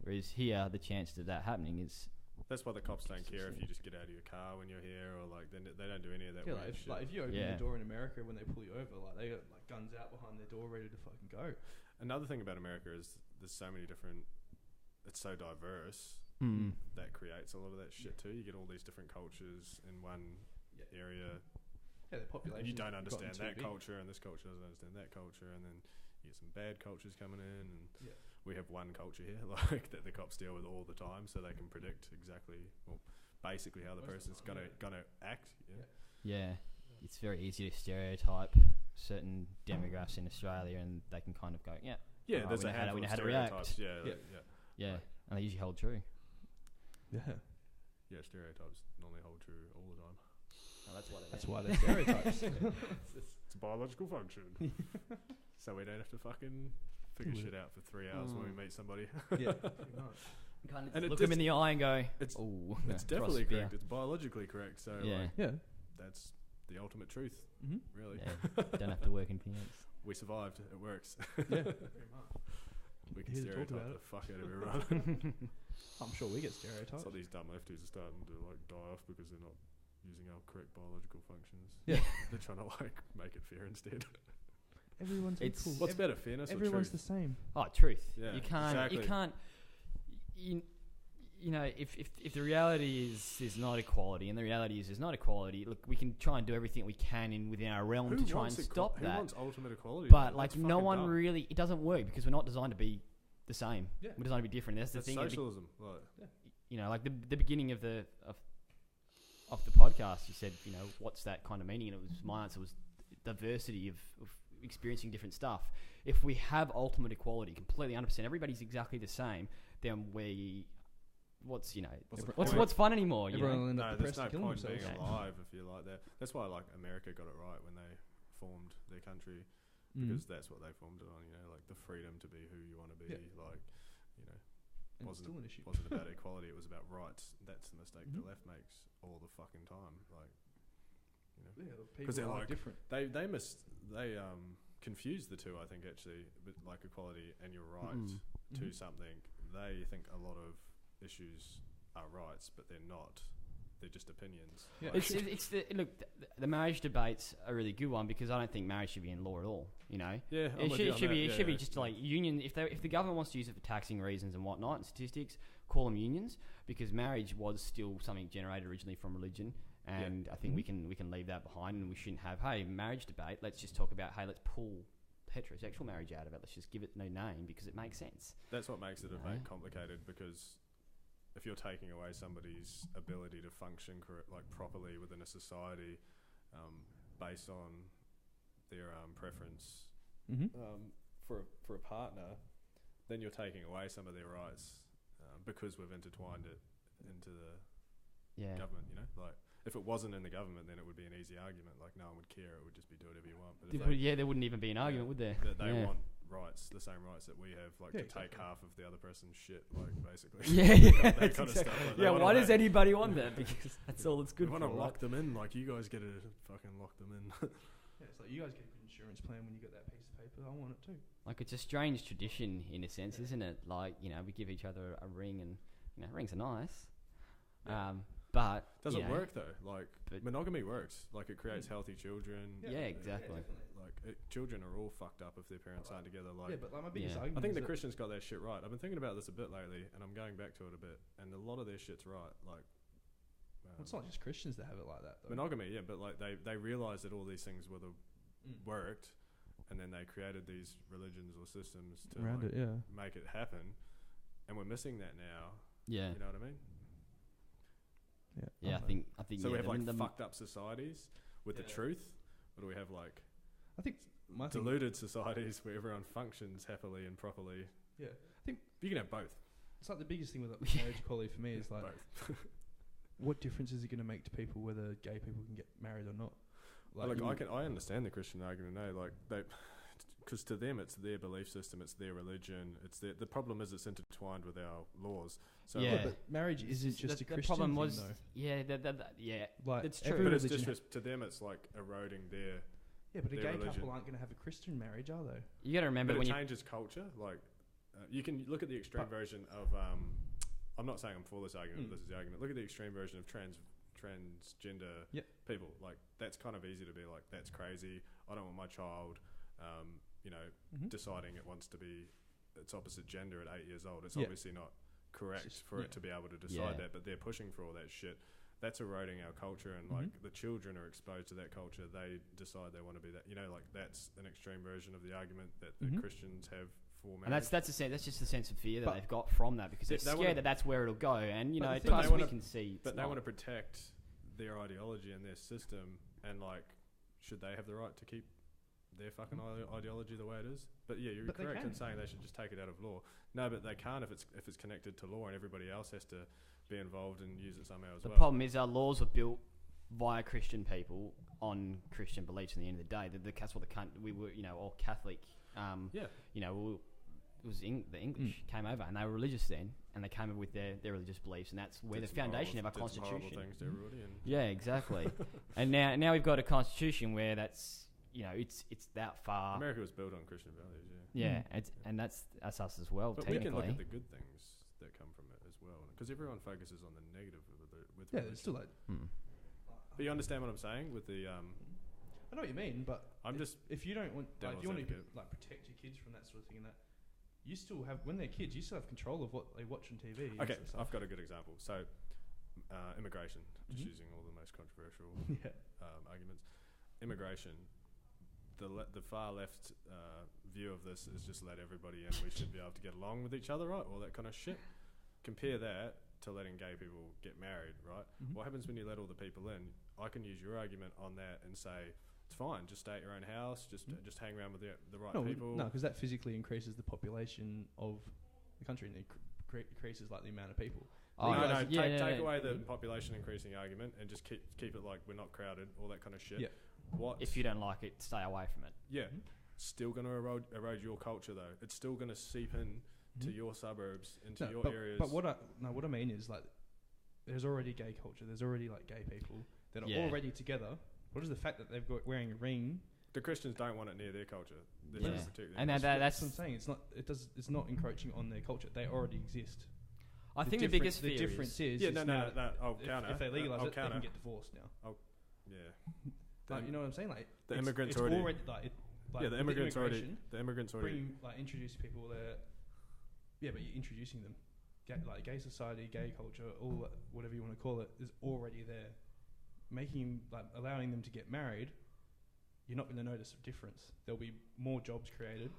Whereas here, the chance of that happening is. That's why the cops don't care if you just get out of your car when you're here, or they don't do any of that weird shit. If you open the door in America when they pull you over, they got guns out behind their door ready to fucking go. Another thing about America is there's so many different. It's so diverse that creates a lot of that shit too. You get all these different cultures in one area. Yeah, the population. You don't understand that culture, and this culture doesn't understand that culture, and then you get some bad cultures coming in, and we have one culture here, that the cops deal with all the time, so they can predict basically how the person's gonna act. It's very easy to stereotype certain demographics in Australia, and they can kind of go, there's a handful of stereotypes. And they usually hold true. Stereotypes normally hold true all the time. That's why they're stereotypes. It's a biological function, so we don't have to fucking figure shit out for 3 hours when we meet somebody. Kind of look them in the eye and go, it's definitely correct. It's biologically correct. So that's the ultimate truth, really. Yeah, don't have to work in finance. We survived. It works. Yeah, very much. We can Here to talk stereotype about the it. fuck out of everyone. I'm sure we get stereotypes. It's like these dumb lefties are starting to like die off because they're not using our correct biological functions. Yeah. They're trying to like make it fair instead. Everyone's equal. What's better, fairness or Everyone's truth? the same. Oh, truth. Yeah, you can't. exactly. You can't. You know, if the reality is there's not equality, and the reality is there's not equality, look, we can try and do everything we can within our realm to try and stop that. Who wants ultimate equality? But like, That's no fucking one dumb. really. It doesn't work because we're not designed to be the same. Yeah. We're designed to be different. That's the That's thing. socialism. Like, You know, like the beginning of the podcast, you said, you know, what's that kind of meaning? And it was my answer was diversity of experiencing different stuff. If we have ultimate equality, completely 100%, everybody's exactly the same, then what's fun anymore? You know? no, there's no point being alive if you're like that. That's why like America got it right when they formed their country, because that's what they formed it on. You know, like the freedom to be who you want to be. Like, you know, wasn't about equality. It was about rights. That's the mistake the left makes all the fucking time. Like, you know, because they're like different. They confuse the two. I think actually, but like equality and your right to something. They think a lot of issues are rights, but they're not. They're just opinions. Yeah. The marriage debate's a really good one because I don't think marriage should be in law at all. You know, it should be just like union. If the government wants to use it for taxing reasons and whatnot, and statistics, call them unions, because marriage was still something generated originally from religion, and I think we can leave that behind, and we shouldn't have marriage debate. Let's just talk about let's pull heterosexual marriage out of it. Let's just give it no name because it makes sense. That's what makes the debate complicated, because if you're taking away somebody's ability to function properly within a society based on their preference for a partner, then you're taking away some of their rights because we've intertwined it into the government. You know, like if it wasn't in the government, then it would be an easy argument. Like no one would care; it would just be do whatever you want. But there wouldn't even be an argument, would there? They want rights, the same rights that we have, like to take half of the other person's shit, like basically. That kind of stuff. Like, why does anybody want that? Because that's all it's good for. We want to lock them in, like you guys get to fucking lock them in. It's like you guys get a good insurance plan when you got that piece of paper. I want it too. Like it's a strange tradition in a sense, isn't it? Like, you know, we give each other a ring, and you know, rings are nice. But doesn't work though. Like monogamy works. Like it creates healthy children. Yeah, exactly. Children are all fucked up if their parents aren't together. Like, but like my biggest argument, I think the Christians got that shit right. I've been thinking about this a bit lately, and I'm going back to it a bit. And a lot of their shit's right. Like, it's not just Christians that have it like that, though. Monogamy, but like they realized that all these things worked, and then they created these religions or systems to make it happen, and we're missing that now. Yeah, you know what I mean? Yeah, I think. So we have fucked up societies with the truth, or do we have I think deluded societies where everyone functions happily and properly? Yeah, I think you can have both. It's like the biggest thing with marriage equality for me is like, what difference is it going to make to people whether gay people can get married or not? I understand the Christian argument. Because to them it's their belief system, it's their religion, the problem is it's intertwined with our laws. So but marriage isn't just a Christian thing, though. That's true. But it's just to them it's like eroding their. Yeah, but a gay couple aren't going to have a Christian marriage, are they? You got to remember when it changes culture. Like you can look at the extreme version of. I'm not saying I'm for this argument. But this is the argument. Look at the extreme version of transgender people. Like that's kind of easy to be like, that's crazy. I don't want my child. Deciding it wants to be its opposite gender at 8 years old. It's obviously not correct for it to be able to decide that, but they're pushing for all that shit. That's eroding our culture, and the children are exposed to that culture. They decide they want to be that. You know, like that's an extreme version of the argument that the Christians have for marriage. And that's just the sense of fear that they've got from that, because they're scared that that's where it'll go. And you know, at times we can see. But they want to protect their ideology and their system, and should they have the right to keep their fucking ideology the way it is? But yeah, you're correct in saying they should just take it out of law. No, but they can't if it's connected to law, and everybody else has to be involved and use it somehow as well. The problem is our laws were built via Christian people on Christian beliefs. At the end of the day, that's what we were, all Catholic. It was the English came over, and they were religious then, and they came up with their religious beliefs, and that's where the foundation of our constitution. Things to everybody and yeah, exactly. And now we've got a constitution where that's it's that far. America was built on Christian values. And that's us as well. But technically, we can look at the good things that come from it as well, because everyone focuses on the negative with it's still like. But you understand what I'm saying with the. I know what you mean, but if you don't want, if you want to protect your kids from that sort of thing, and that you still have when they're kids, you still have control of what they watch on TV. Okay, I've got a good example. So, immigration, just using all the most controversial arguments. Immigration, the far left view of this is just let everybody in. We should be able to get along with each other, right? All that kind of shit. Compare that to letting gay people get married, right? What happens when you let all the people in? I can use your argument on that and say it's fine. Just stay at your own house. Just hang around with the right people. No, because that physically increases the population of the country and it increases like the amount of people. Take away the population increasing argument and just keep it like we're not crowded. All that kind of shit. Yeah. If you don't like it, stay away from it. Yeah. Still going to erode your culture though. It's still going to seep in to your suburbs, into your areas. But what I mean is like, there's already gay culture. There's already like gay people that are already together. What is the fact that they've got wearing a ring? The Christians don't want it near their culture. And that's what I'm saying. It's not encroaching on their culture. They already exist. I think the biggest the difference is no. I'll counter. If they legalise it, they can get divorced now. You know what I'm saying? Like the immigrants it's already. The immigrants already. Introduce people there. Yeah, but you're introducing them. Gay society, gay culture, all that, whatever you want to call it, is already there. Allowing them to get married, you're not going to notice a difference. There'll be more jobs created.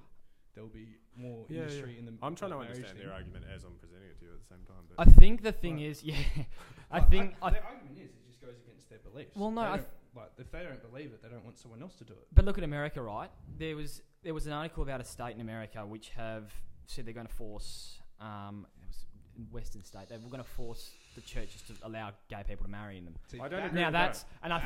There'll be more industry in the. I'm trying to understand their argument as I'm presenting it to you at the same time. But I think the thing is, their argument is it just goes against their beliefs. Well, no, if they don't believe it, they don't want someone else to do it. But look at America, right? There was an article about a state in America which have said they're going to force. It was in Western state. They were going to force the churches to allow gay people to marry in them. See, I don't agree now with that's, that. and I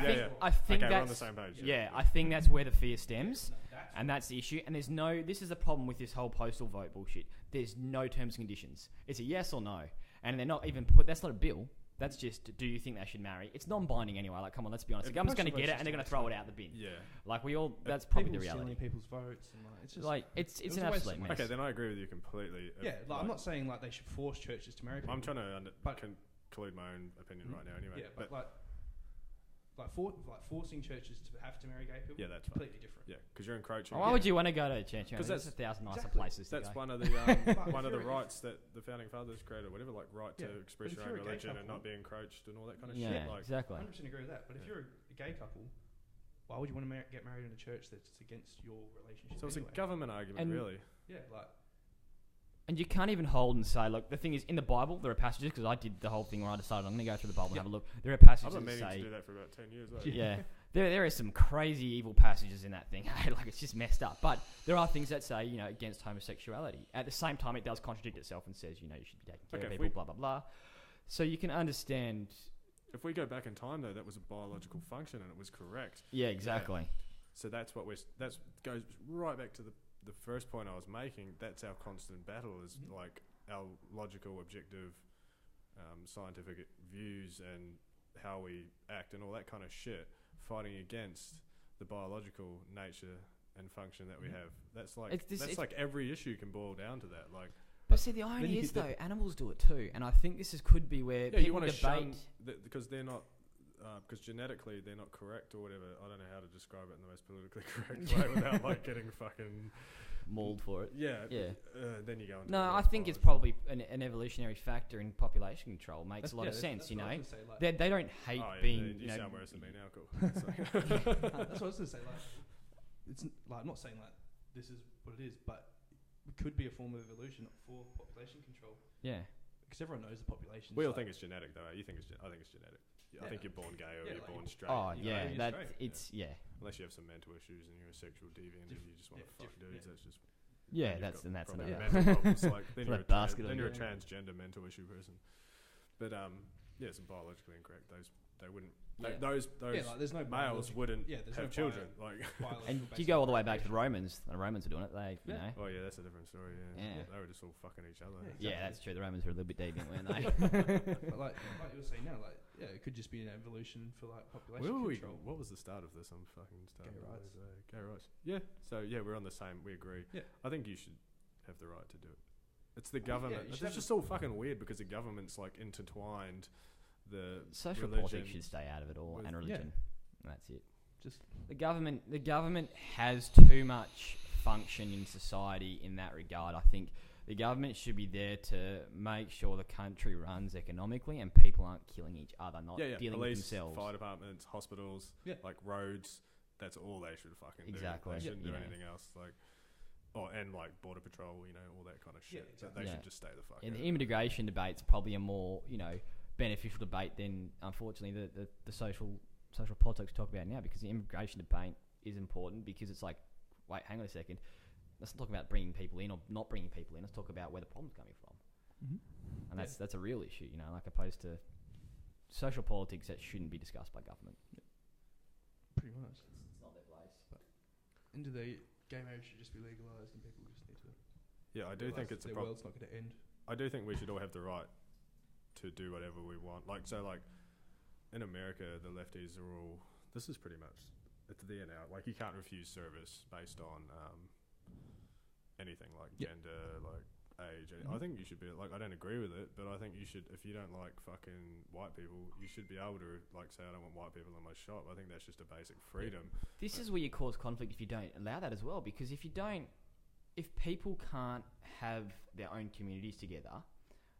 I think that's we're on the same page. Yeah, I think that's where the fear stems, and that's the issue. And this is the problem with this whole postal vote bullshit. There's no terms and conditions. It's a yes or no, and they're not even put. That's not a bill. That's just, do you think they should marry? It's non-binding anyway. Like, come on, let's be honest. The government's going to get it, and they're going to throw it out the bin. Yeah. Like, that's probably the reality. People's votes. And it's just it's an absolute mess. Okay, then I agree with you completely. Yeah, I'm not saying they should force churches to marry people. I'm trying to conclude my own opinion right now anyway. Yeah, but forcing churches to have to marry gay people. Yeah, that's completely different. Yeah, because you're encroaching. Why would you want to go to church? Because there's 1,000 nicer places. That's to go. one of the one of the rights that the founding fathers created. Whatever, like right to express your own religion and not be encroached and all that kind of shit. Yeah, exactly. 100% agree with that. But if you're a gay couple, why would you want to get married in a church that's against your relationship? So it's a government argument, really. Yeah, And you can't even hold and say, look, the thing is, in the Bible, there are passages, because I did the whole thing where I decided I'm going to go through the Bible and have a look. There are passages I've been that meaning say... to do that for about 10 years. Yeah. There are some crazy evil passages in that thing. Like, it's just messed up. But there are things that say, against homosexuality. At the same time, it does contradict itself and says, you should be taking care of people, blah, blah, blah. So you can understand... If we go back in time, though, that was a biological function and it was correct. Yeah, exactly. Yeah. So that's what that goes right back to the first point I was making. That's our constant battle is like our logical, objective, scientific views and how we act and all that kind of shit, fighting against the biological nature and function that we have. That's like every issue can boil down to that. Like, but see, the irony is though, animals do it too, and I think could be where people debate because they're not. Because genetically they're not correct or whatever. I don't know how to describe it in the most politically correct way without getting fucking mauled for it. Yeah. Then you go into I think it's probably an evolutionary factor in population control. Makes a lot of sense. They don't hate being. You sound worse than me now. Cool. That's what I was going to say. It's I'm not saying this is what it is, but it could be a form of evolution for population control. Yeah. Because everyone knows the population. We all think it's genetic, though. You think I think it's genetic. I think you're born gay or you're born straight. Oh, yeah. Unless you have some mental issues and you're a sexual deviant and you just want to fuck dudes, that's just... Yeah, that's another. Mental problems. Then you're a transgender mental issue person. But, it's biologically incorrect. Those they wouldn't. Yeah. Those like there's no males wouldn't have children. And you go all the way back to the Romans. The Romans were doing it. They, you know. Oh yeah, that's a different story. Yeah. They were just all fucking each other. Yeah, that's true. The Romans were a little bit deviant, weren't they? But like you were saying now, like it could just be an evolution for like population control. What was the start of this? I'm fucking starting. Gay rights. Gay rights. Yeah. So yeah, we're on the same. We agree. Yeah. I think you should have the right to do it. It's the government. Yeah, it's just all fucking weird because the government's like intertwined. The social politics should stay out of it all, and religion. That's it. Just the government has too much function in society in that regard. I think the government should be there to make sure the country runs economically and people aren't killing each other, not dealing Police, with themselves. Fire departments, hospiitals, like roads. That's all they should fucking do. Exactly. They shouldn't do anything else. Like. Oh, and like border patrol, all that kind of shit. Yeah, exactly. They should just stay the fuck out. The immigration debate's probably a more, beneficial debate than, unfortunately, the social politics we talk about now, because the immigration debate is important because it's like, wait, hang on a second. Let's not talk about bringing people in or not bringing people in. Let's talk about where the problem's coming from. Mm-hmm. And that's a real issue, like opposed to social politics that shouldn't be discussed by government. Yeah. Pretty much. It's not their place. Into the... Gay marriage should just be legalised and people just need to... Yeah, I do think it's a problem. The world's not going to end. I do think we should all have the right to do whatever we want. In America, the lefties are all... This is pretty much... It's there now. Like, you can't refuse service based on anything, like gender, like age. I think you should be... Like, I don't agree with it, but I think you should... If you don't like fucking white people, you should be able to, like, say, I don't want white people in my shop. I think that's just a basic freedom. This is where you cause conflict if you don't allow that as well, because if people can't have their own communities together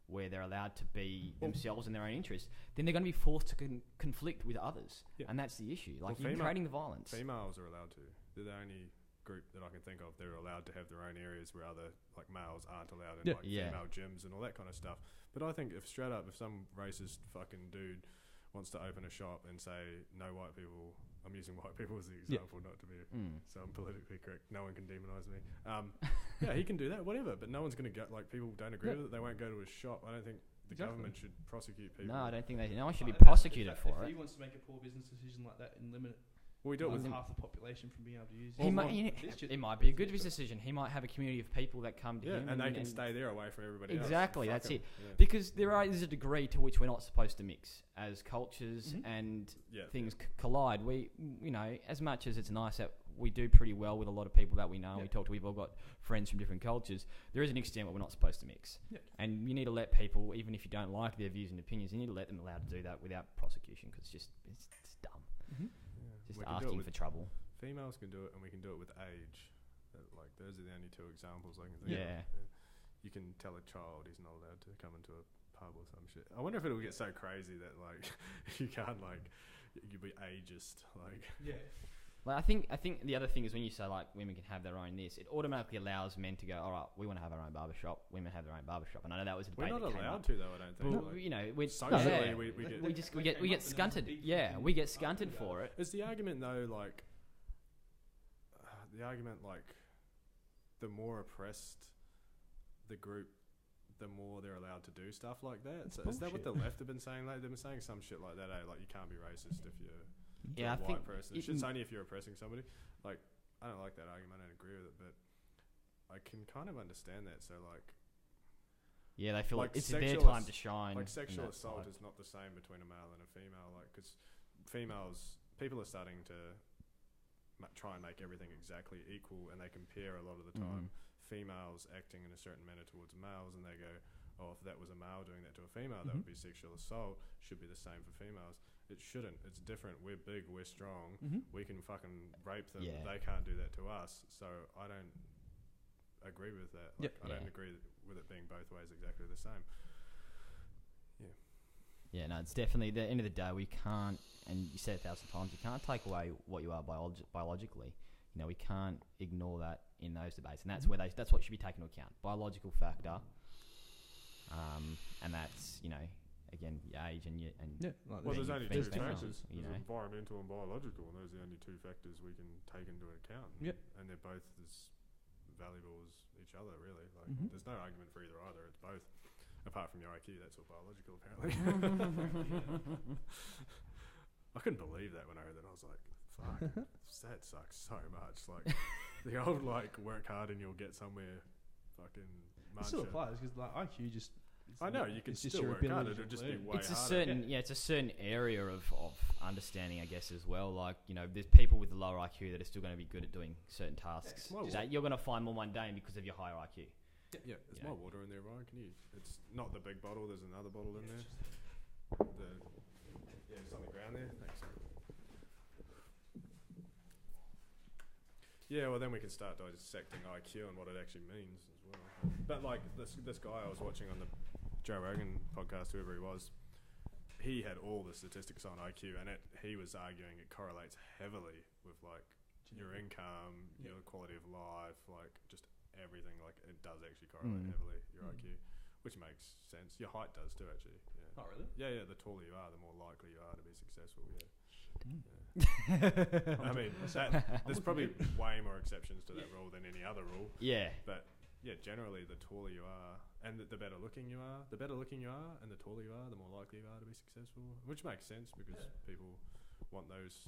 where they're allowed to be themselves in their own interests, then they're going to be forced to conflict with others. And that's the issue. Like, you're creating the violence. Females are allowed to. They're the only group that I can think of. They're allowed to have their own areas where other, like, males aren't allowed in, female gyms and all that kind of stuff. But I think if some racist fucking dude wants to open a shop and say, no white people... I'm using white people as the example, not to be so I'm politically correct. No one can demonise me. He can do that, whatever. But no one's going to go. Like, people don't agree with it. They won't go to his shop. I don't think the government should prosecute people. No, I don't think no one should be prosecuted for it. If he wants to make a poor business decision like that and limit we do it with half the population from being able to use it. It might be a good business decision. He might have a community of people that come to him. And they can stay there away from everybody else. Exactly, that's it. Yeah. Because there is a degree to which we're not supposed to mix. As cultures and things collide, we, as much as it's nice that we do pretty well with a lot of people that we know, and we talk to, we've all got friends from different cultures, there is an extent where we're not supposed to mix. And you need to let people, even if you don't like their views and opinions, you need to let them allowed to do that without prosecution, because it's dumb. Just asking for trouble. Females can do it, and we can do it with age. Like, those are the only two examples I can think of. You can tell a child he's not allowed to come into a pub or some shit. I wonder if it'll get so crazy that, like, you can't, like, you'll be ageist. Like, Like, I think the other thing is when you say, like, women can have their own this, it automatically allows men to go, all right, we want to have our own barbershop, women have their own barbershop. And I know that was a debate. We're not allowed to, though, I don't think. Well, socially, we get stunted. Yeah, we get stunted for it. It's the argument, though, like, the more oppressed the group, the more they're allowed to do stuff like that. So is that what the left have been saying? Like, they've been saying some shit like that, Like, you can't be racist if you're a white person. It's only if you're oppressing somebody. Like, I don't like that argument. I don't agree with it, but I can kind of understand that. So, like... Yeah, they feel like it's their time to shine. Like, sexual assault is not the same between a male and a female. Like, because people are starting to try and make everything exactly equal, and they compare a lot of the time females acting in a certain manner towards males, and they go, oh, if that was a male doing that to a female, that would be sexual assault. Should be the same for females. It shouldn't. It's different. We're big. We're strong. We can fucking rape them. Yeah. They can't do that to us. So I don't agree with that. Like, I don't agree with it being both ways exactly the same. Yeah, no, it's definitely, at the end of the day, we can't, and you said 1,000 times, you can't take away what you are biologically. We can't ignore that in those debates. And that's that's what should be taken into account. Biological factor. And that's, again, your age and there's only two factors. There's environmental and biological, and those are the only two factors we can take into account. And they're both as valuable as each other, really. Like, there's no argument for either. It's both. Apart from your IQ, that's all biological, apparently. I couldn't believe that when I heard that. I was like, fuck, that sucks so much. Like, the old, like, work hard and you'll get somewhere fucking It still applies because like IQ just. I know you can still work hard. It'll just be way harder. It's a certain area of understanding, I guess, as well. Like, you know, there's people with a lower IQ that are still going to be good at doing certain tasks that you're going to find more mundane because of your higher IQ. Yeah, there's more water in there, Ryan. Can you? It's not the big bottle. There's another bottle in there. It's on the ground there. Thanks. Yeah, well then we can start dissecting IQ and what it actually means as well. But like this guy I was watching on the Joe Rogan podcast, whoever he was, he had all the statistics on IQ, and he was arguing it correlates heavily with like your income, your quality of life, like just everything. Like it does actually correlate heavily your IQ, which makes sense. Your height does too, actually. Yeah. Oh really? Yeah. The taller you are, the more likely you are to be successful. Yeah. I mean, there's probably way more exceptions to that rule than any other rule. Yeah. But yeah, generally, the taller you are, and the better looking you are, and the taller you are, the more likely you are to be successful. Which makes sense because people want those.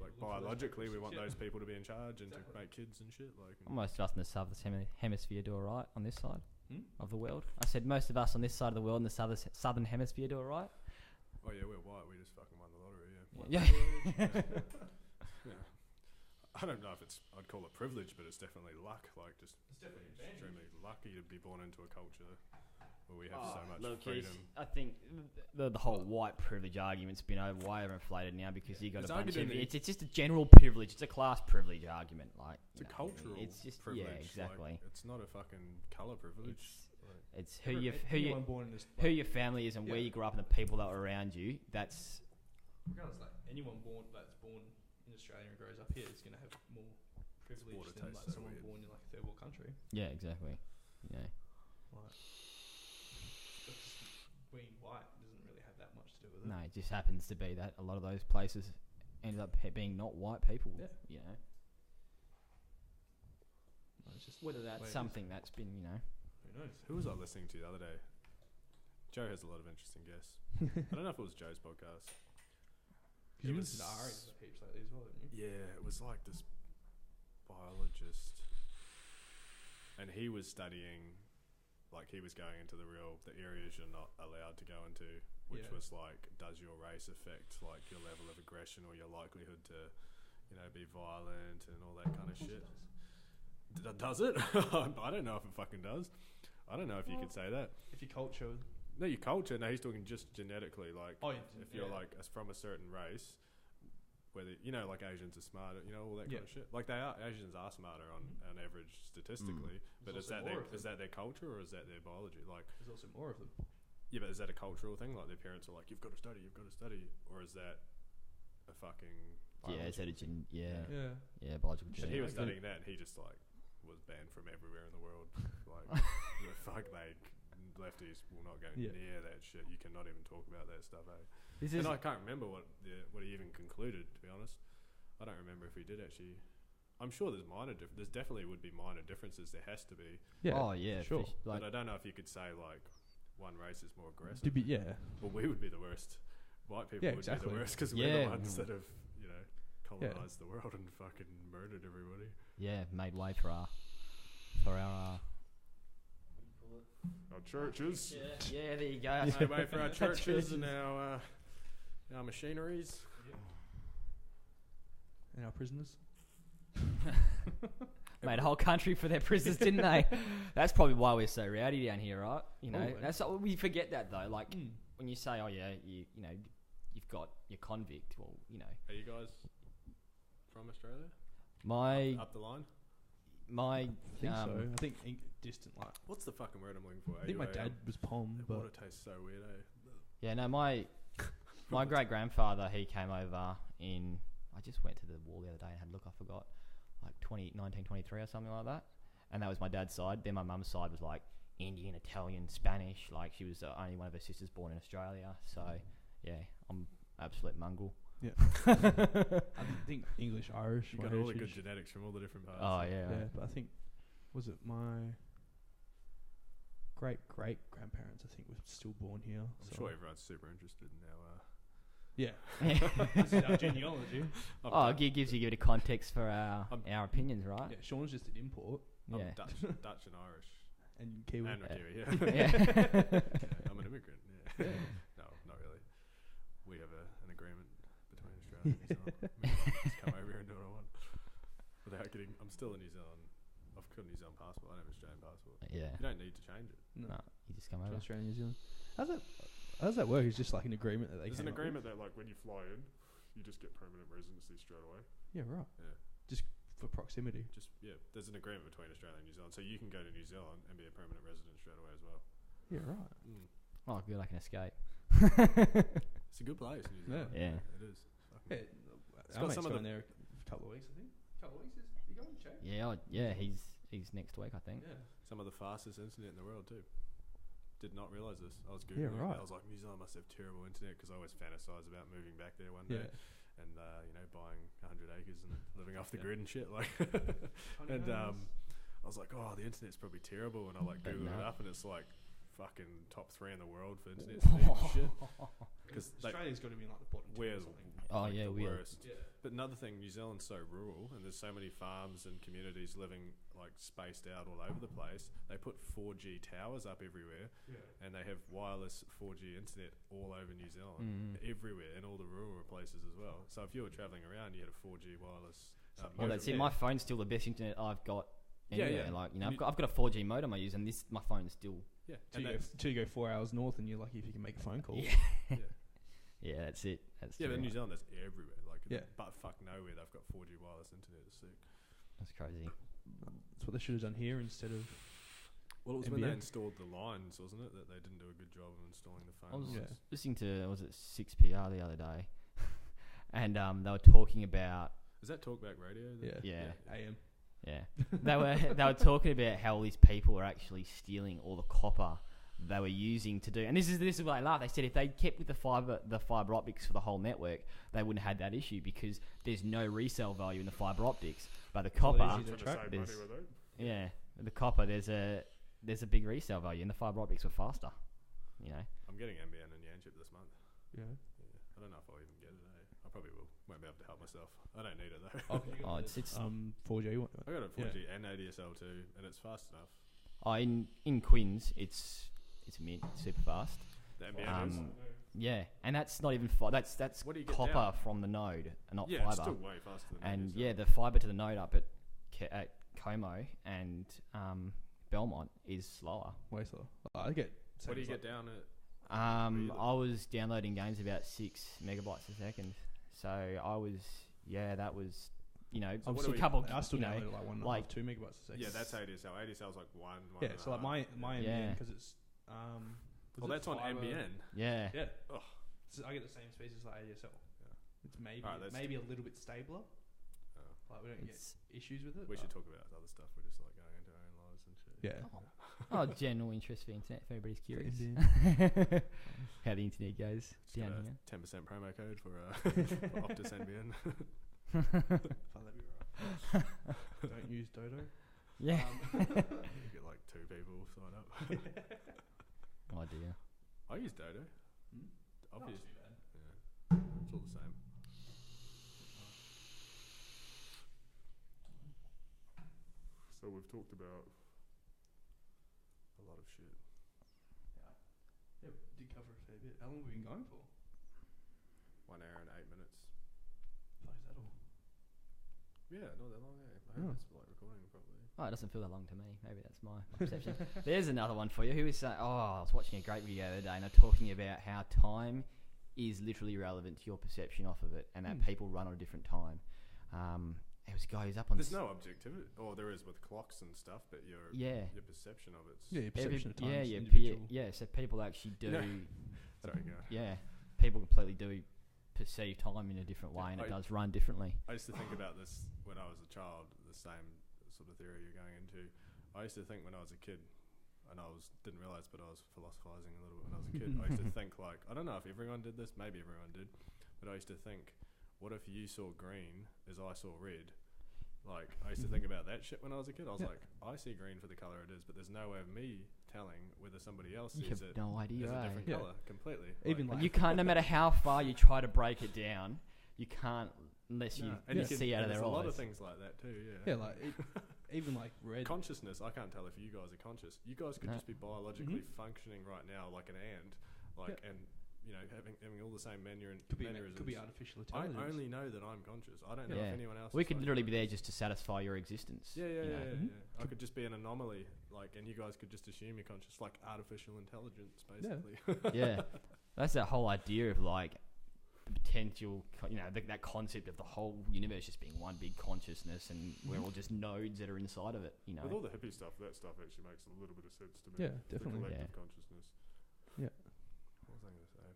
Like biologically, we want those people to be in charge and to make kids and shit. Like most of us in the southern hemisphere do alright on this side of the world. I said most of us on this side of the world in the southern hemisphere do alright. Oh yeah, we're white. We just fucking won the lottery. Yeah. Yeah. I don't know if I'd call it privilege, but it's definitely luck. Like just extremely lucky to be born into a culture where we have so much freedom. I think the whole white privilege argument's been way overinflated now because you got a bunch of it's just a general privilege. It's a class privilege argument. Like it's a cultural. It's just privilege. Yeah, exactly. Like, it's not a fucking colour privilege. It's who your family is and where you grew up and the people that were around you. That's regardless, like anyone that's born in Australia and grows up here is going to have more privilege than like someone born in like a third world country. Yeah, exactly. Yeah. Like, being white doesn't really have that much to do with it. No, it just happens to be that a lot of those places ended up being not white people. Yeah. You know. No, it's just whether that's something that's been, you know. Who knows? Who was I listening to the other day? Joe has a lot of interesting guests. I don't know if it was Joe's podcast. You listen to Ari heaps lately as well, didn't you? Yeah, it was like this biologist, and he was studying, like he was going into the areas you're not allowed to go into, which was like, does your race affect like your level of aggression or your likelihood to, you know, be violent and all that kind of shit? Does it? I don't know if it fucking does. I don't know if you could say that. If your culture... No, your culture. No, he's talking just genetically. Like, if you're like from a certain race, whether, you know, like Asians are smarter, you know, all that kind of shit. Like Asians are smarter on average statistically, but is that their culture or is that their biology? Like, there's also more of them. Yeah, but is that a cultural thing? Like their parents are like, you've got to study, or is that a fucking is that a biological? But he was studying that, and he just like was banned from everywhere in the world. Like, fuck, lefties will not go near that shit. You cannot even talk about that stuff. And I can't remember what he even concluded. To be honest, I don't remember if he did actually. I'm sure there's there's definitely would be minor differences. There has to be. Yeah. Oh yeah, sure. But I don't know if you could say like one race is more aggressive. Well, we would be the worst. White people would be the worst because we're the ones that have, you know, colonized the world and fucking murdered everybody. Yeah, made way for our churches. Yeah, there you go. Made way for our churches and our machineries. And our prisoners. Made a whole country for their prisoners, didn't they? That's probably why we're so rowdy down here, right? You know, that's we forget that though. Like when you say, "Oh yeah, you know, you've got your convict." Well, you know. Are you guys from Australia? Up the line. I think so. I think distant, like. What's the fucking word I'm looking for? I think my dad was Pom, but water tastes so weird, eh? Yeah, no, my great grandfather, he came over in. I just went to the wall the other day and had a look. I forgot, like 1923 or something like that. And that was my dad's side. Then my mum's side was like Indian, Italian, Spanish. Like she was only one of her sisters born in Australia. So yeah, I'm absolute Mongol. Yeah. I think English, Irish. You got all the good genetics from all the different parts. Oh yeah. Yeah, but I think was it my great grandparents? I think were still born here. I'm sure everyone's super interested in our Yeah. This is our genealogy. It gives you a bit of context for our opinions, right? Yeah, Sean's just an import. I'm Dutch and Irish. And Kiwi. And Kiwi, yeah. I'm an immigrant, yeah. No, not really. We have an agreement between Australia and New Zealand. Just come over here and do what I want. I'm still in New Zealand. I've got a New Zealand passport. I don't have an Australian passport. Yeah. You don't need to change it. No, you just come over. Australia and New Zealand. How does that work? It's just like an agreement that they There's an agreement that like when you fly in, you just get permanent residency straight away. Yeah, right. Yeah. Just for proximity. There's an agreement between Australia and New Zealand, so you can go to New Zealand and be a permanent resident straight away as well. Yeah, right. Oh, good, I can escape. It's a good place, New Zealand. Yeah. It is. Yeah, our mate's going there a couple of weeks, I think. Is he going to check? Yeah, he's next week, I think. Yeah. Some of the fastest internet in the world too. Did not realise this. I was Googling it. I was like, New Zealand must have terrible internet because I always fantasise about moving back there one day and buying 100 acres and living off the grid and shit. Like, and I was like, oh, the internet's probably terrible. And I like Googled it up and it's like fucking top 3 in the world for internet speed and shit. Because Australia's got to be in like the bottom 2 or something. The worst. Yeah. But another thing, New Zealand's so rural and there's so many farms and communities living like spaced out all over the place. They put 4G towers up everywhere and they have wireless 4G internet all over New Zealand, everywhere, in all the rural places as well. So if you were travelling around, you had a 4G wireless that's it. My phone's still the best internet I've got anywhere. Like, I've got a 4G modem I use and my phone's still... Yeah. Till you go 4 hours north and you're lucky if you can make a phone call. Yeah, that's it. But in New Zealand, that's everywhere. Like, but fuck nowhere, they've got 4G wireless internet. It's sick. That's crazy. That's what they should have done here instead of. Well, it was when they installed the lines, wasn't it? That they didn't do a good job of installing the phone. I was listening to 6PR the other day, and they were talking about. Is that Talkback Radio? Yeah. AM. Yeah, they were talking about how all these people are actually stealing all the copper they were using to do, and this is what I laugh. They said if they kept with the fiber optics for the whole network, they wouldn't have had that issue because there's no resale value in the fiber optics. But the copper, the copper, there's a big resale value, and the fiber optics were faster. You know, I'm getting NBN and Yanchip this month. Yeah. I don't know if I'll even get it. I probably will. Won't be able to help myself. I don't need it though. It's 4G. I got a 4G and ADSL too, and it's fast enough. In Queens, it's mint, super fast. The NBN yeah, and that's not even that's copper from the node, and not fiber. It's still way faster than and ADSL. The fiber to the node up at Como and Belmont is slower. Way slower. I get. What do you get down at? I was downloading games about 6 megabytes a second, so I was that was. So a couple. I still downloaded like 1.5, 2 megabytes a second. Yeah, that's ADSL. ADSL's like 1. Yeah, so like my NBN because it's. That's on NBN. Yeah. Yeah. Oh. So I get the same speeds as like ADSL. Yeah. It's maybe a little bit stabler. Like we don't get issues with it. We should talk about other stuff. We're just like going into our own lives and shit. Yeah. General interest for internet. If anybody's curious, how the internet goes down here. 10% promo code for Optus NBN. That'd be right. Don't use Dodo. Yeah. You get like 2 people sign up. Oh dear. I use Dodo. Not too bad. Yeah. It's all the same. So we've talked about a lot of shit. Yeah, we did cover a fair bit. How long have we been going for? 1 hour and 8 minutes. Fuck, is that all? Yeah, not that long. I hope it's like recording properly. Oh, it doesn't feel that long to me. Maybe that's my perception. There's another one for you. Who is saying? I was watching a great video the other day, and they're talking about how time is literally relevant to your perception off of it, and that people run on a different time. There was a guy who's up on. There's no objectivity, or there is with clocks and stuff, but your perception of it's your perception of time. So people actually do. Sorry, go. Yeah, people completely do perceive time in a different way, and it does run differently. I used to think about this when I was a child. The same sort of theory you're going into. I used to think when I was a kid, and didn't realise, but I was philosophizing a little bit when I was a kid. I used to think like, I don't know if everyone did this, maybe everyone did, but I used to think, what if you saw green as I saw red? Like, I used to think about that shit when I was a kid. I was like, I see green for the colour it is, but there's no way of me telling whether somebody else You sees have it no idea, as a eh? different Yeah. colour completely. Even But like you can't, no matter how far you try to break it down, you can't unless you and you can see out of there's their a lot eyes. of things like that too. yeah, like even like red. Consciousness, I can't tell if you guys are conscious. You guys could No. just be biologically functioning right now like an ant, like and you know having all the same mannerisms. Could be artificial I intelligence. only know that I'm conscious. I don't know Yeah. if anyone else. We is could like literally be there conscious. just to satisfy your existence. Yeah, you know? I could just be an anomaly, like, and you guys could just assume you're conscious, like artificial intelligence, basically. Yeah, that's that whole idea of like the potential, that concept of the whole universe just being one big consciousness, and we're all just nodes that are inside of it. You know, With all the hippie stuff, that stuff actually makes a little bit of sense to me. Yeah, definitely. The collective Yeah. consciousness. Yeah. What was I going to say?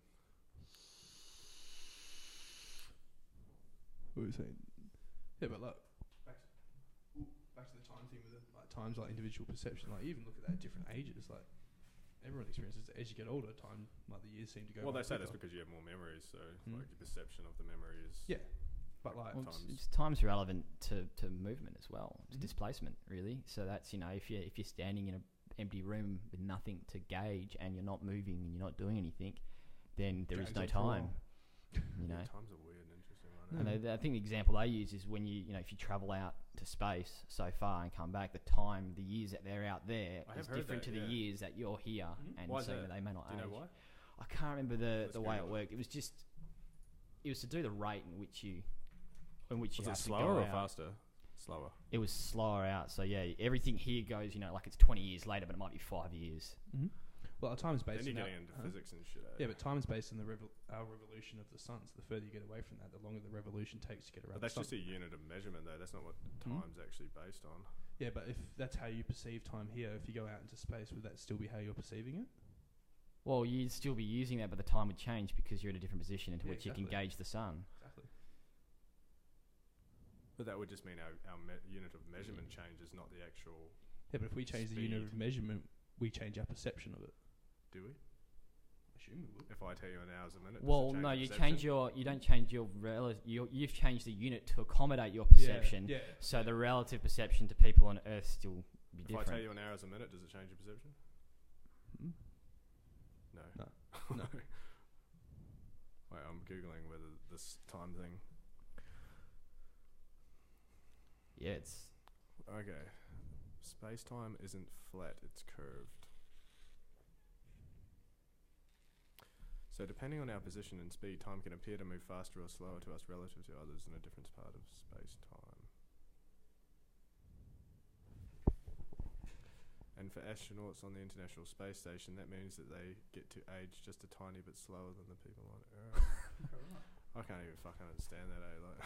What were you saying? Yeah, but like back to the time thing with it, like times like individual perception. Like you even look at that at different ages. Like everyone experiences as you get older, time like the years seem to go. Well, they say quicker. that's because you have more memories, so like your perception of the memory is. Yeah, but like well, times. it's time's relevant to movement as well. It's displacement, really. So that's if you're standing in an empty room with nothing to gauge and you're not moving and you're not doing anything, then there is Drags no on for time. Yeah, times are weird and interesting, right? And I think the example they use is when if you travel out to space so far and come back, the years that they're out there I is have heard different that, to the years that you're here, and Why is so that? they may not Do you age. know why? I can't remember Let's the way it Google worked. It was to do the rate in which you Was have it to slower go or out. faster? Slower. It was slower out. So yeah, everything here goes, like it's 20 years later, but it might be 5 years. well, our time's based. Then you're on getting into physics and shit. Yeah, but time's based on our revolution of the sun. So the further you get away from that, the longer the revolution takes to get around. But that's the just sun. a unit of measurement, though. That's not what time's actually based on. Yeah, but if that's how you perceive time here, if you go out into space, would that still be how you're perceiving it? Well, you'd still be using that, but the time would change because you're at a different position into which you exactly. can gauge the sun. Exactly. But that would just mean our unit of measurement changes, not the actual. Yeah, but if we change the unit of measurement, we change our perception of it. Do we? I assume we would. If I tell you an hour's a minute. does Well, it change no, the you perception? don't change your you've changed the unit to accommodate your perception. Yeah. So the relative perception to people on Earth still be If different. I tell you an hour's a minute, does it change your perception? No. No. No. Wait, I'm googling whether this time thing. Yeah, it's Okay. Space-time isn't flat, it's curved. So depending on our position and speed, time can appear to move faster or slower to us relative to others in a different part of space-time. And for astronauts on the International Space Station, that means that they get to age just a tiny bit slower than the people on Earth. I can't even fucking understand that, eh? Like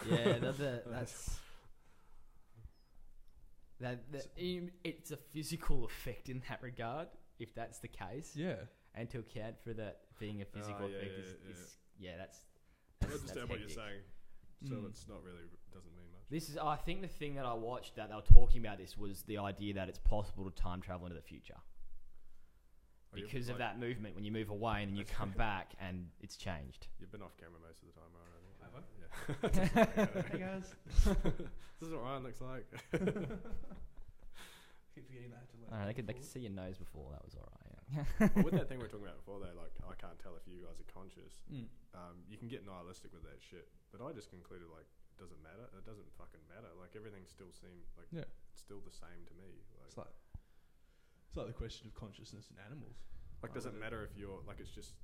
it's a physical effect in that regard, if that's the case. Yeah. And to account for that being a physical effect that's I understand what you're hectic. saying. So it's not really, doesn't mean much. This is, I think, the thing that I watched that they were talking about this was the idea that it's possible to time travel into the future because of that movement. When you move away and then you come back and it's changed. You've been off camera most of the time, Ryan, I think. Have I? Yeah. Hey guys. This is what Ryan looks like. Keep forgetting that. They could see your nose before. That was alright. Well, with that thing we were talking about before, though, like I can't tell if you guys are conscious. You can get nihilistic with that shit, but I just concluded like it doesn't matter. It doesn't fucking matter. Like everything still seems like it's still the same to me. Like, it's like the question of consciousness in animals. Like, does it matter if you're like? It's just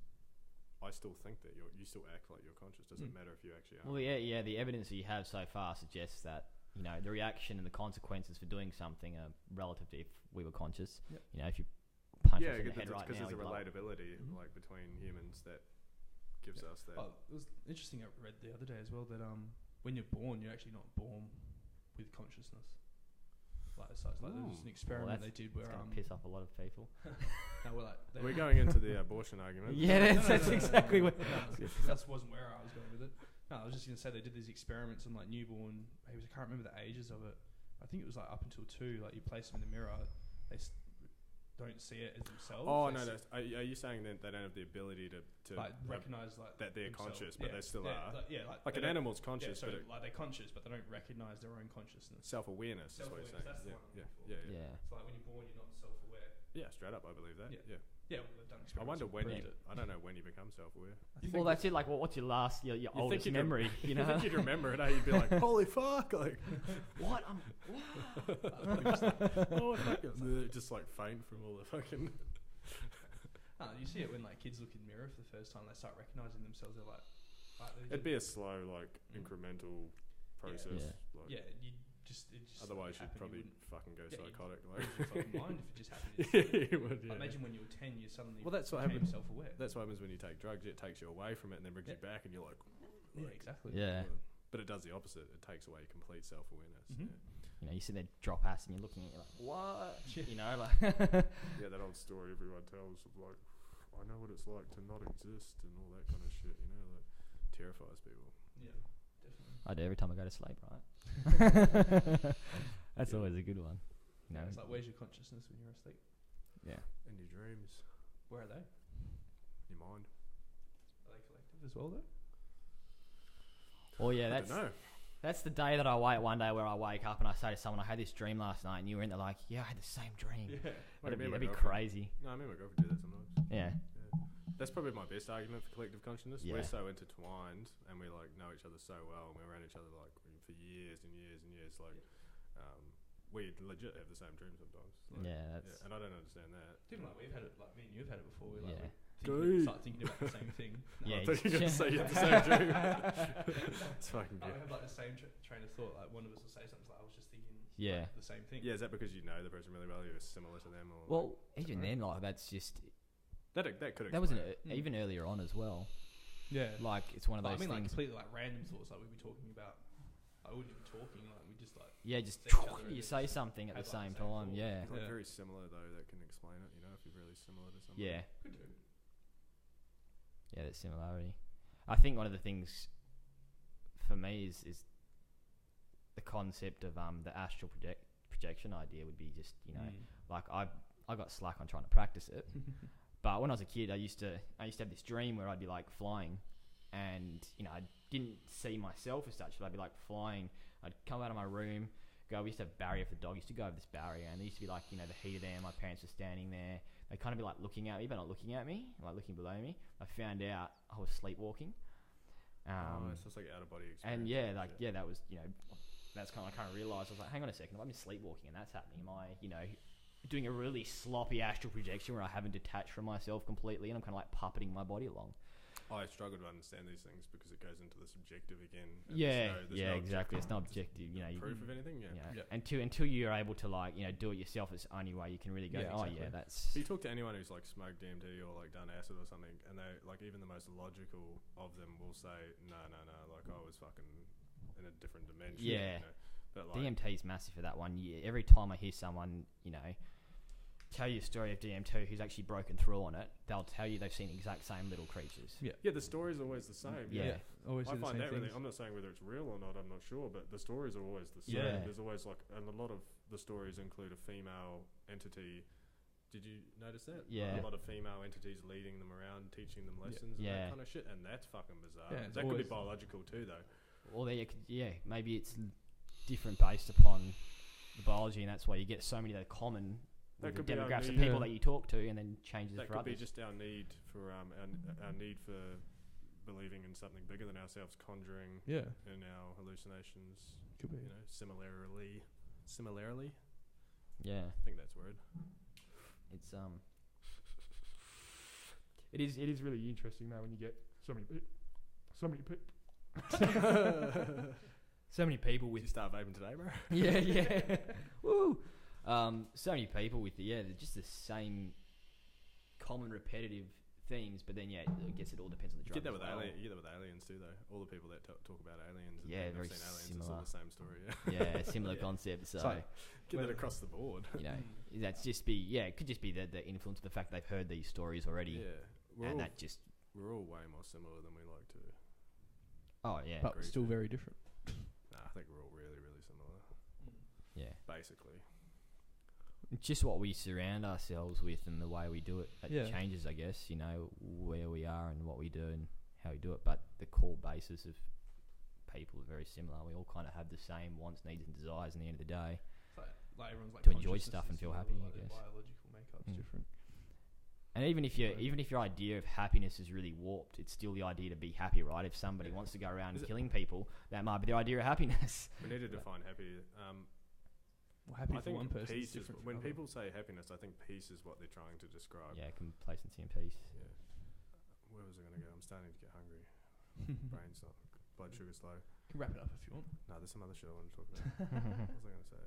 I still think that you still act like you're conscious. Does it matter if you actually are? Well, yeah. The evidence that you have so far suggests that the reaction and the consequences for doing something are relative to if we were conscious. Yep. If you punch us in the head right because now, there's a we'd blow up. relatability like between humans that gives us that. Oh, it was interesting. I read the other day as well that when you're born, you're actually not born with consciousness. Like as such, like there was an experiment they did where It's gonna piss off a lot of people. no, we're going into the abortion argument. Yeah, that's exactly what. That wasn't where I was going with it. No, I was just going to say they did these experiments on like newborn babies. I can't remember the ages of it. I think it was like up until 2. Like you place them in the mirror, they don't see it as themselves. Oh no, are you saying that they don't have the ability to like recognize like that they're themselves. conscious, but they still are? Like an animal's conscious, so but like they're conscious, but they don't recognize their own consciousness. Self-awareness is what you're saying. That's the one I'm looking for. Yeah. So like when you're born, you're not self-aware, Yeah, straight up, I believe that. Yeah. Yeah, well, they've done I experiments. wonder when I don't know when you become self-aware. Well, that's it. Like, what's your last, your oldest memory? You know, think you'd remember it. You'd be like, "Holy fuck!" Like, what? Just like faint from all the fucking. You see it when like kids look in the mirror for the first time. They start recognizing themselves. They're like it'd be a slow, like incremental process. Yeah. Like, You just otherwise, you'd probably fucking go psychotic. Like, you fucking mind if it just happened. You would. Yeah. Imagine when you were 10, you suddenly that's what became happens. Self-aware. That's what happens when you take drugs. It takes you away from it and then brings you back, and you're like, yeah, exactly. Yeah. But it does the opposite. It takes away complete self-awareness. Mm-hmm. Yeah. You know, you sit there, drop acid, and you're looking at it like, what? You know, like. Yeah, that old story everyone tells of like, I know what it's like to not exist and all that kind of shit. You know, like terrifies people. Yeah, definitely. I do every time I go to sleep, right? That's always a good one. You know, it's like, where's your consciousness when you're asleep? Yeah. In your dreams. Where are they? Your mind. Are they collective as well, though? Well, yeah, I don't know. That's the day that I wake one day where I wake up and I say to someone, I had this dream last night, and you were in there like, yeah, I had the same dream. Yeah. That'd be crazy. No, I mean, my girlfriend do that sometimes. Yeah. That's probably my best argument for collective consciousness. Yeah. We're so intertwined and we like know each other so well, and we're around each other like for years and years and years. Like, we legit have the same dream sometimes. Like, and I don't understand that. Even like we've had it, like me and you've had it before. We start thinking about the same thing. Yeah, I thought you were going to say you have the same dream. It's fucking good. We have like the same train of thought. Like one of us will say something like, I was just thinking the same thing. Yeah, is that because you know the person really well, you're similar to them? Or well, like, even then, like that's just that could. That was even earlier on as well. Yeah, like it's one of those things. Like completely like random thoughts. Like we'd be talking about. I wouldn't even talking. Like we just like you say something at the same time. Yeah, it's like very similar though. That can explain it. You know, if you're really similar to something. Yeah. Could do. Yeah, that similarity. I think one of the things for me is the concept of the astral projection idea would be just, you know, like I got slack on trying to practice it. But when I was a kid, I used to have this dream where I'd be like flying, and you know I didn't see myself as such, but I'd be like flying. I'd come out of my room, we used to have a barrier for the dog. I used to go over this barrier, and there used to be like, you know, the heater there. My parents were standing there. They'd kind of be like looking at me, but not looking at me, like looking below me. I found out I was sleepwalking. So it's like out of body experience. And that was, you know, that's kind of, I kind of realised, I was like, hang on a second, if I'm sleepwalking and that's happening, am I, you know, doing a really sloppy astral projection where I haven't detached from myself completely and I'm kind of like puppeting my body along? I struggle to understand these things because it goes into the subjective again. There's no exactly. It's not objective. You know, proof of anything. Until you're able to like, you know, do it yourself, it's the only way you can really go. That's. But you talk to anyone who's like smoked DMT or like done acid or something, and they like even the most logical of them will say, no, like I was fucking in a different dimension. Yeah. You know? But like, DMT is massive for that one. Yeah, every time I hear someone, you know, tell you a story of DMT who's actually broken through on it, they'll tell you they've seen the exact same little creatures. Yeah, the story's always the same. Yeah. Always I find that really, I'm not saying whether it's real or not, I'm not sure, but the stories are always the same. Yeah. There's always like, and a lot of the stories include a female entity. Did you notice that? Yeah. Like a lot of female entities leading them around, teaching them lessons and that kind of shit, and that's fucking bizarre. Yeah, that could be biological too, though. Well, maybe it's different based upon the biology, and that's why you get so many that are common. That could be demographics of people that you talk to, and then changes that for others. That could be just our need for our need for believing in something bigger than ourselves, conjuring in our hallucinations. Could be, you know, similarly. Yeah, I think that's the word. It's It is really interesting though when you get so many people with. Did you start vaping today, bro? Yeah. Woo. So many people with just the same common repetitive things, but then I guess it all depends on the drug. You get that with aliens too, though. All the people that talk about aliens, and very seen aliens, similar. It's all the same story. Yeah, similar concept. So get that across the board. You know, it could just be the influence of the fact they've heard these stories already. Yeah, we're all way more similar than we like to. Oh yeah, but still very different. Nah, I think we're all really, really similar. Yeah, basically. Just what we surround ourselves with and the way we do it changes, I guess, you know, where we are and what we do and how we do it. But the core basis of people are very similar. We all kind of have the same wants, needs and desires in the end of the day. Like everyone's like to enjoy stuff and feel happy. I guess biological makeup's different. And even if your idea of happiness is really warped, it's still the idea to be happy, right? If somebody wants to go around killing people, that might be the idea of happiness. We need to define happy. Well, happy I for think one person peace is different. when people say happiness, I think peace is what they're trying to describe. Yeah, complacency and peace. Yeah. Where was I going to go? I'm starting to get hungry. Brain's not. Blood sugar's low. You can wrap it up if you want. No, there's some other shit I want to talk about. What was I going to say?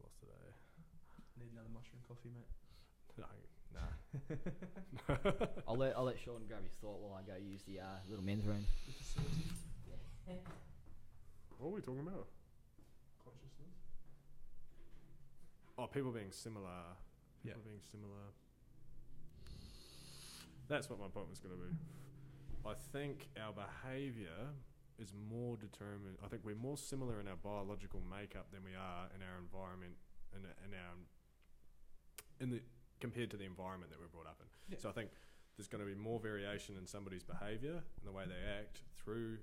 Lost today. Need another mushroom coffee, mate. Nah. I'll let Sean grab his thought while I go use the little men's room. What were we talking about? Consciousness. Oh, people being similar. People being similar. That's what my point was going to be. I think our behaviour is more determined. I think we're more similar in our biological makeup than we are in our environment and compared to the environment that we're brought up in. Yeah. So I think there's going to be more variation in somebody's behaviour and the way they act through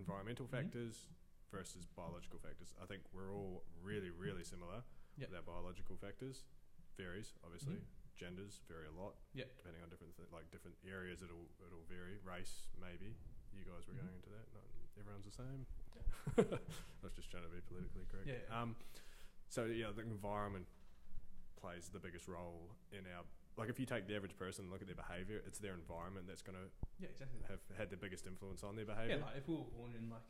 environmental factors versus biological factors. I think we're all really, really similar with our biological factors. Varies, obviously. Genders vary a lot. Depending on different different areas, it'll vary. Race, maybe. You guys were going into that. Not everyone's the same. I was just trying to be politically correct. So the environment plays the biggest role in our. Like, if you take the average person and look at their behaviour, it's their environment that's going to have had the biggest influence on their behaviour. Yeah, like if we were born in like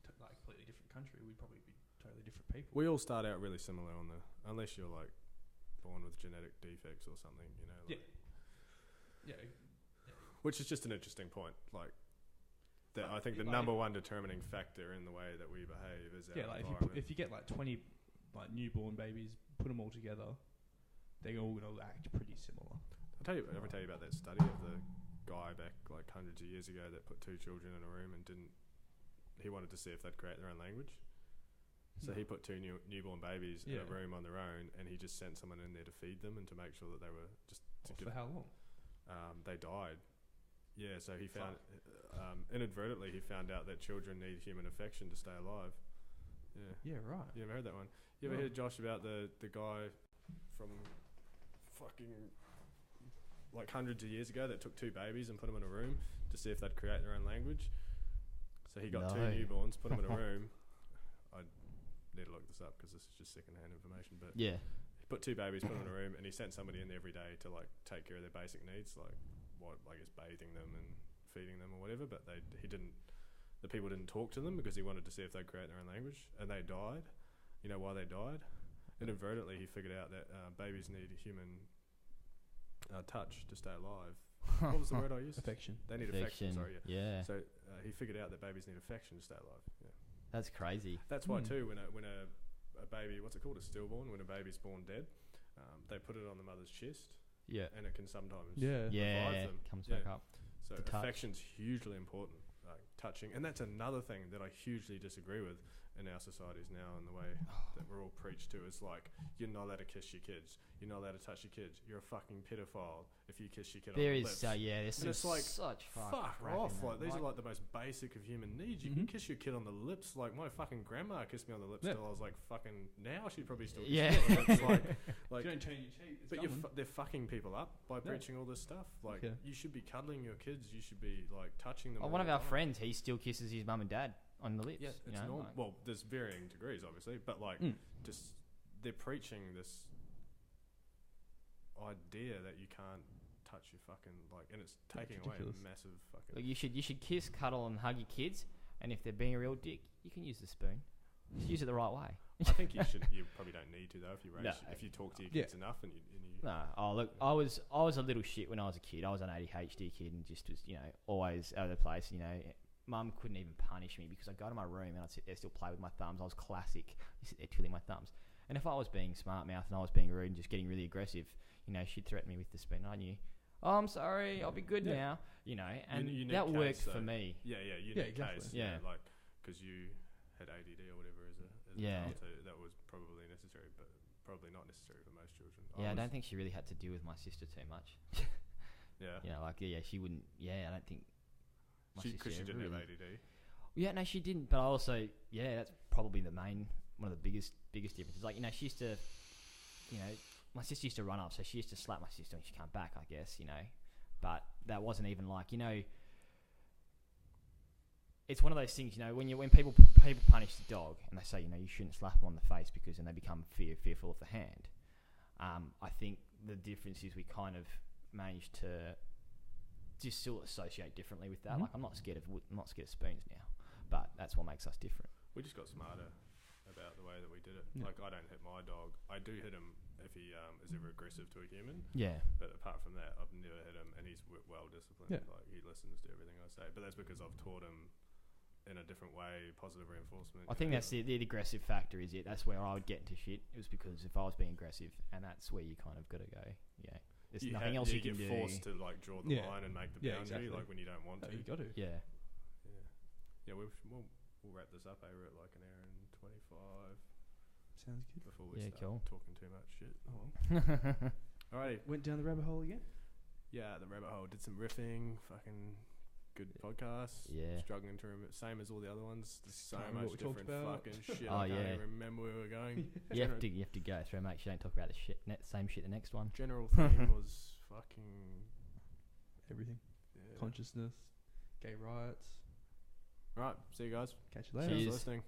a completely different country, we'd probably be totally different people. We all start out really similar unless you're like born with genetic defects or something, you know. Like Which is just an interesting point. Like, that I think the number one determining factor in the way that we behave is our environment. If you get like 20 like newborn babies, put them all together, they're all going to act pretty similar. I'll tell you about that study of the guy back like hundreds of years ago that put two children in a room and he wanted to see if they'd create their own language. So he put two newborn babies in a room on their own, and he just sent someone in there to feed them and to make sure that they were for how long? They died. Yeah, so he found inadvertently he found out that children need human affection to stay alive. Yeah. Yeah, right. You ever heard that one? You ever heard, Josh, about the guy from fucking like hundreds of years ago that took two babies and put them in a room to see if they'd create their own language? So he got two newborns, put them in a room. I need to look this up because this is just secondhand information. But he put two babies, put them in a room, and he sent somebody in there every day to like take care of their basic needs, like bathing them and feeding them or whatever. But the people didn't talk to them because he wanted to see if they'd create their own language, and they died. You know why they died? Inadvertently, he figured out that babies need human touch to stay alive. What was the word I used? Affection. They need affection. Sorry, yeah. So he figured out that babies need affection to stay alive. Yeah. That's crazy. That's why too. When a baby, what's it called, a stillborn, when a baby's born dead, they put it on the mother's chest. Yeah. And it can sometimes revive them. Comes back up. So affection's hugely important. Like touching, and that's another thing that I hugely disagree with in our societies now, and the way that we're all preached to is like, you're not allowed to kiss your kids, you're not allowed to touch your kids, you're a fucking pedophile if you kiss your kid on the lips. There's like, such fuck off. Like, these are like the most basic of human needs. You can kiss your kid on the lips. Like, my fucking grandma kissed me on the lips till I was like fucking, now she'd probably still kiss me. It's like, you don't turn your cheek, but they're fucking people up by preaching all this stuff. Like, you should be cuddling your kids, you should be like touching them. One of our friends, he still kisses his mum and dad on the lips. Yeah, it's normal. Well, there's varying degrees, obviously, but like, just they're preaching this idea that you can't touch your fucking and it's taking away a massive fucking. Look, you should kiss, cuddle, and hug your kids, and if they're being a real dick, you can use the spoon. Just use it the right way. I think you should. You probably don't need to though if you talk to your kids enough and you. No, look, I was a little shit when I was a kid. I was an ADHD kid and just was always out of the place. Mum couldn't even punish me because I'd go to my room and I'd sit there still play with my thumbs. I was classic. I sit there twiddling my thumbs. And if I was being smart-mouthed and I was being rude and just getting really aggressive, she'd threaten me with the spoon. I knew, I'm sorry, I'll be good now. And that worked for me. Yeah, unique case. Yeah, like, because you had ADD or whatever as a child, so that was probably necessary, but probably not necessary for most children. I don't think she really had to deal with my sister too much. She wouldn't. I don't think. Because she didn't have ADD. Yeah, no, she didn't. But I also, that's probably the main one of the biggest differences. Like, you know, she used to, you know, my sister used to run up, so she used to slap my sister when she came back, I guess, you know. But that wasn't even like, you know, it's one of those things, you know, when people punish the dog and they say, you know, you shouldn't slap them on the face because then they become fearful of the hand. I think the difference is we kind of managed to just still associate differently with that. Mm-hmm. Like, I'm not scared of spoons now, but that's what makes us different. We just got smarter about the way that we did it. Yeah. Like, I don't hit my dog. I do hit him if he is ever aggressive to a human. Yeah. But apart from that, I've never hit him, and he's well disciplined. Yeah. Like, he listens to everything I say. But that's because I've taught him in a different way, positive reinforcement. I think that's the aggressive factor is it. That's where I would get into shit. It was because if I was being aggressive, and that's where you kind of got to go. Yeah. There's nothing else you can do. You get forced to like draw the line and make the boundary, exactly. like when you don't want to. You got to. Yeah. Yeah. We'll wrap this up over at like an hour and 25. Sounds good. Before we start talking too much shit. Oh well. Alrighty. Went down the rabbit hole again. Yeah, the rabbit hole. Did some riffing. Fucking good podcast. Yeah. Struggling to remember. Same as all the other ones. There's so Can't remember much what we different talked about. fucking shit. Oh, I can't yeah. even remember where we were going. You have to go through. Make sure you don't talk about the same shit the next one. General theme was fucking Everything. yeah. Consciousness. Gay riots. Right. See you guys. Catch you later. Cheers. Thanks for listening.